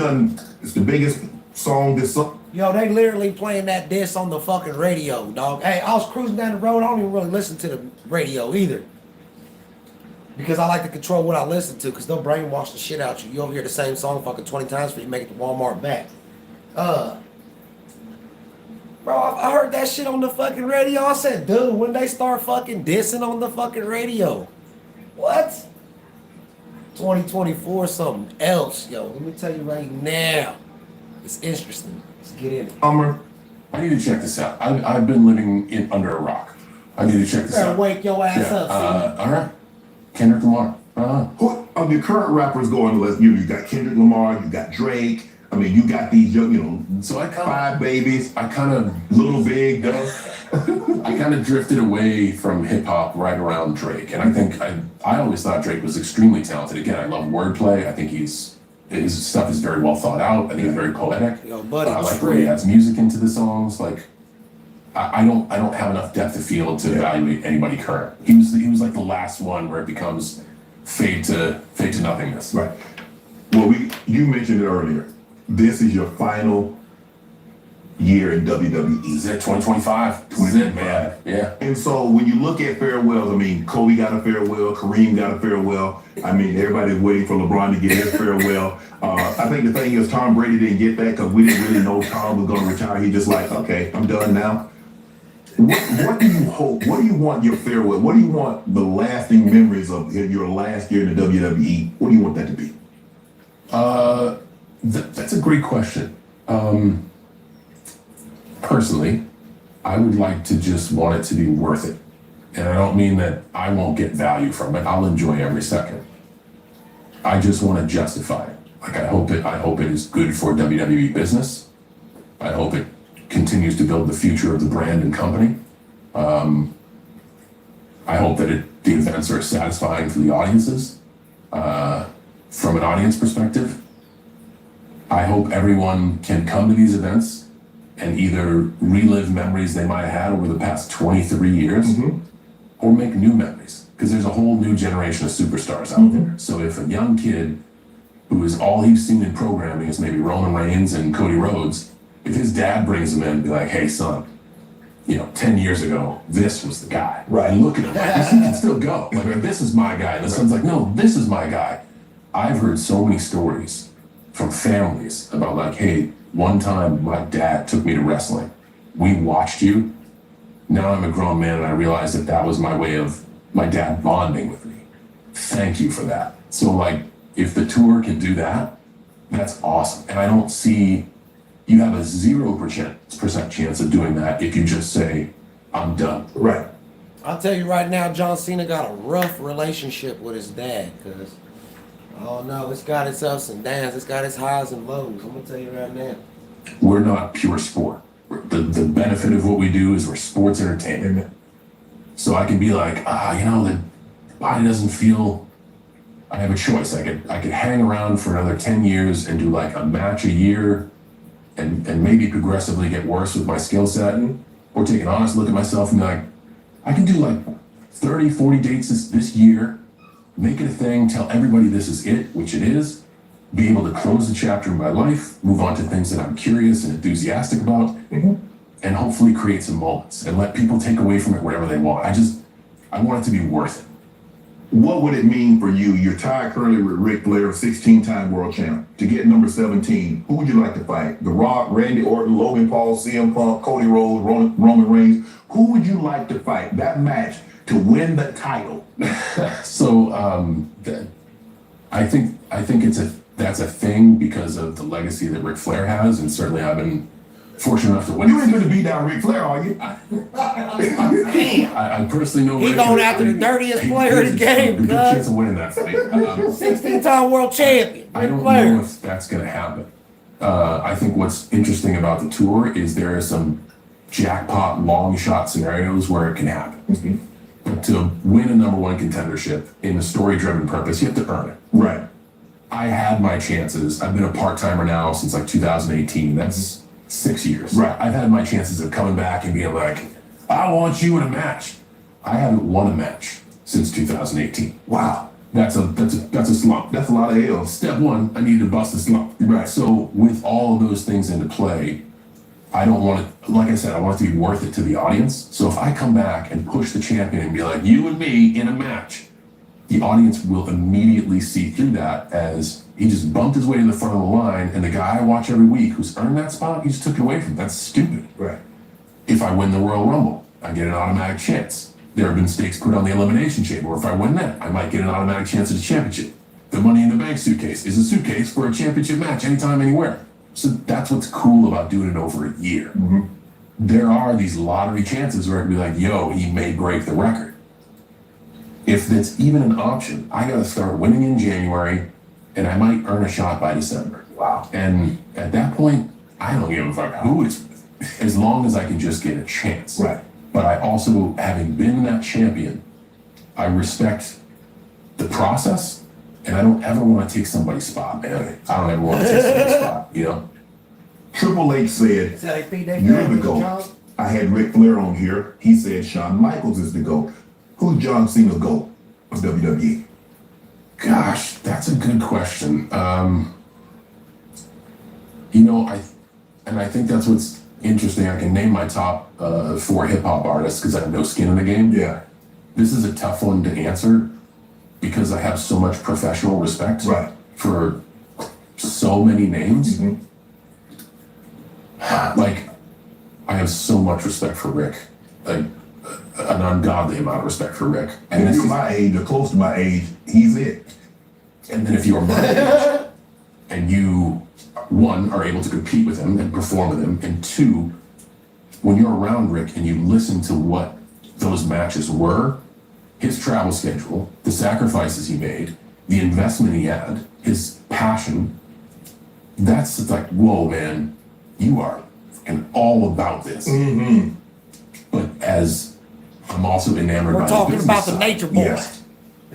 Speaker 3: it's the biggest song this song.
Speaker 1: Yo, they literally playing that diss on the fucking radio, dog. Hey, I was cruising down the road. I don't even really listen to the radio either. Because I like to control what I listen to, because they'll brainwash the shit out you. You'll hear the same song fucking 20 times before you make it to Walmart back. Bro, I heard that shit on the fucking radio. I said, dude, when they start fucking dissing on the fucking radio? What? 2024 something else, yo. Let me tell you right now. It's interesting. Let's get in it.
Speaker 2: I need to check this out. I've been living under a rock. I need to check this
Speaker 1: Better
Speaker 2: out.
Speaker 1: wake your ass up, see?
Speaker 2: All right. Kendrick Lamar.
Speaker 3: Who of the current rappers going to list? You got Kendrick Lamar, you got Drake. I mean, you got these young,
Speaker 2: So I kind of,
Speaker 3: Five Babies,
Speaker 2: I kind of,
Speaker 3: Little Big,
Speaker 2: I kind of drifted away from hip hop right around Drake, and I think I always thought Drake was extremely talented. Again, I love wordplay. I think his stuff is very well thought out. I think it's very poetic.
Speaker 1: Yo, buddy,
Speaker 2: I like where he adds music into the songs. Like, I don't have enough depth of field to evaluate anybody current. He was like the last one where it becomes fade to nothingness.
Speaker 3: Right. Well, you mentioned it earlier. This is your final year in WWE.
Speaker 2: This is it, 2025. This is it, man. Yeah.
Speaker 3: And so when you look at farewells, I mean, Kobe got a farewell, Kareem got a farewell. I mean, everybody's waiting for LeBron to get his farewell. I think the thing is Tom Brady didn't get that because we didn't really know Tom was going to retire. He just like, okay, I'm done now. What do you hope? What do you want your farewell? What do you want the lasting memories of your last year in the WWE? What do you want that to be?
Speaker 2: That's a great question. Personally, I would like to just want it to be worth it. And I don't mean that I won't get value from it. I'll enjoy every second. I just want to justify it. Like I hope it is good for WWE business. I hope it continues to build the future of the brand and company. I hope that the events are satisfying for the audiences. From from an audience perspective, I hope everyone can come to these events and either relive memories they might have had over the past 23 years or make new memories. Because there's a whole new generation of superstars out there. So if a young kid who is all he's seen in programming is maybe Roman Reigns and Cody Rhodes, if his dad brings him in and be like, hey son, 10 years ago, this was the guy.
Speaker 1: Right.
Speaker 2: And look at him, like, he can still go. Like, this is my guy. And the son's like, no, this is my guy. I've heard so many stories from families about like, hey, one time my dad took me to wrestling. We watched you. Now I'm a grown man and I realize that was my way of my dad bonding with me. Thank you for that. So like, if the tour can do that, that's awesome. And I don't see, you have a 0% chance of doing that if you just say, I'm done.
Speaker 3: Right.
Speaker 1: I'll tell you right now, John Cena got a rough relationship with his dad, because, I don't know, it's got its ups and downs, it's got its highs and lows. I'm going to tell you right now.
Speaker 2: We're not pure sport. The benefit of what we do is we're sports entertainment. So I can be like, the body doesn't feel, I have a choice. I could hang around for another 10 years and do like a match a year and maybe progressively get worse with my skill set, or take an honest look at myself and be like, I can do like 30, 40 dates this year, make it a thing, tell everybody this is it, which it is, be able to close the chapter in my life, move on to things that I'm curious and enthusiastic about, and hopefully create some moments and let people take away from it whatever they want. I want it to be worth it.
Speaker 3: What would it mean for you? You're tied currently with Ric Flair, 16-time world champ. To get number 17, who would you like to fight? The Rock, Randy Orton, Logan Paul, CM Punk, Cody Rhodes, Roman Reigns. Who would you like to fight that match to win the title?
Speaker 2: So I think that's a thing because of the legacy that Ric Flair has, and certainly I've been fortunate enough to win.
Speaker 3: You ain't gonna beat down Ric Flair, are you?
Speaker 2: I personally know
Speaker 1: He going after the dirtiest player in the game,
Speaker 2: Good chance
Speaker 1: cuz.
Speaker 2: of winning that fight.
Speaker 1: 16-time world champion.
Speaker 2: I don't
Speaker 1: Flair.
Speaker 2: know if that's going to happen. I think what's interesting about the tour is there are some jackpot long shot scenarios where it can happen. But to win a number one contendership in a story-driven purpose, you have to earn it.
Speaker 3: Right.
Speaker 2: I had my chances. I've been a part-timer now since like 2018. That's 6 years.
Speaker 3: Right.
Speaker 2: I've had my chances of coming back and being like, I want you in a match. I haven't won a match since 2018.
Speaker 3: Wow.
Speaker 2: That's a slump.
Speaker 3: That's a lot of L's.
Speaker 2: Step one, I need to bust a slump.
Speaker 3: Right.
Speaker 2: So with all of those things into play, I don't want it, like I said, I want it to be worth it to the audience. So if I come back and push the champion and be like, you and me in a match, the audience will immediately see through that as he just bumped his way to the front of the line, and the guy I watch every week who's earned that spot, he just took it away from him. That's stupid.
Speaker 3: Right.
Speaker 2: If I win the Royal Rumble, I get an automatic chance. There have been stakes put on the Elimination Chamber. If I win that, I might get an automatic chance at a championship. The Money in the Bank suitcase is a suitcase for a championship match anytime, anywhere. So that's what's cool about doing it over a year. There are these lottery chances where it can be like, yo, he may break the record. If that's even an option, I got to start winning in January, and I might earn a shot by December.
Speaker 3: Wow.
Speaker 2: And at that point, I don't give a fuck who it's with, as long as I can just get a chance.
Speaker 3: Right.
Speaker 2: But I also, having been that champion, I respect the process, and I don't ever want to take somebody's spot, man. I don't ever want to take somebody's spot, you know?
Speaker 3: Triple H said,
Speaker 1: Is that a feed that
Speaker 3: you're the
Speaker 1: guy,
Speaker 3: GOAT.
Speaker 1: John?
Speaker 3: I had Ric Flair on here. He said Shawn Michaels is the GOAT. Who's John Cena's GOAT of WWE?
Speaker 2: Gosh, that's a good question. I think that's what's interesting. I can name my top 4 hip hop artists because I have no skin in the game.
Speaker 3: Yeah.
Speaker 2: This is a tough one to answer because I have so much professional respect
Speaker 3: Right.
Speaker 2: for so many names. Like, I have so much respect for Rick. Like, an ungodly amount of respect for Rick.
Speaker 3: And if you're my age or close to my age, he's it.
Speaker 2: And then if you are my age and you, 1, are able to compete with him and perform with him, and 2, when you're around Rick and you listen to what those matches were, his travel schedule, the sacrifices he made, the investment he had, his passion, that's like, whoa, man, you are fucking all about this. But as I'm also enamored by
Speaker 1: We're talking
Speaker 2: the
Speaker 1: about
Speaker 2: business
Speaker 1: the
Speaker 2: side.
Speaker 1: nature boy.
Speaker 3: Yes.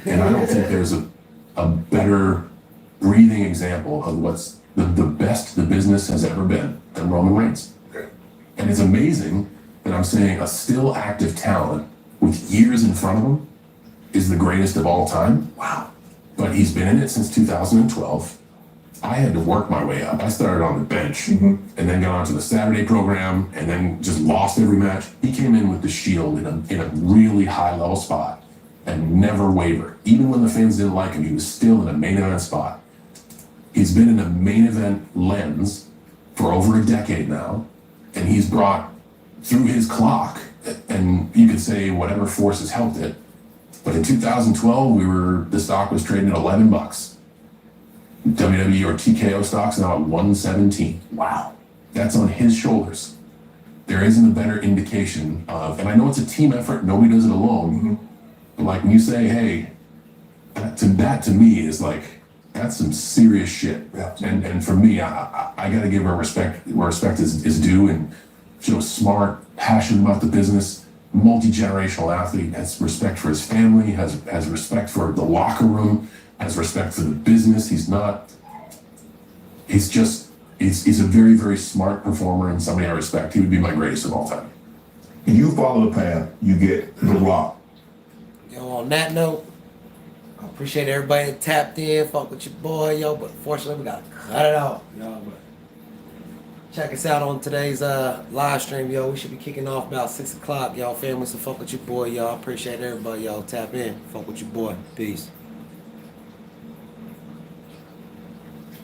Speaker 2: And I don't think there's a better breathing example of what's the best the business has ever been than Roman Reigns.
Speaker 3: Okay.
Speaker 2: And it's amazing that I'm saying a still active talent with years in front of him is the greatest of all time.
Speaker 3: Wow.
Speaker 2: But he's been in it since 2012. I had to work my way up. I started on the bench and then got onto the Saturday program and then just lost every match. He came in with the Shield in a really high level spot and never wavered. Even when the fans didn't like him, he was still in a main event spot. He's been in a main event lens for over a decade now, and he's brought through his clock, and you could say whatever force has helped it. But in 2012, the stock was trading at $11. WWE or TKO stock's now at 117. Wow. That's on his shoulders. There isn't a better indication of, and I know it's a team effort, nobody does it alone. But like when you say, hey, that to me is like, that's some serious shit.
Speaker 3: Yeah.
Speaker 2: And for me, I gotta give her respect where respect is due, and Joe's smart, passionate about the business, multi-generational athlete, has respect for his family, has respect for the locker room, has respect for the business. He's a very, very smart performer and somebody I respect. He would be my greatest of all time.
Speaker 3: You follow the path, you get The Rock.
Speaker 1: Yo, on that note, I appreciate everybody that tapped in, fuck with your boy, yo, but unfortunately we gotta cut it off, yo. But check us out on today's live stream, yo. We should be kicking off about 6 o'clock, y'all. Family, so fuck with your boy, y'all. Appreciate everybody, y'all. Tap in, fuck with your boy. Peace.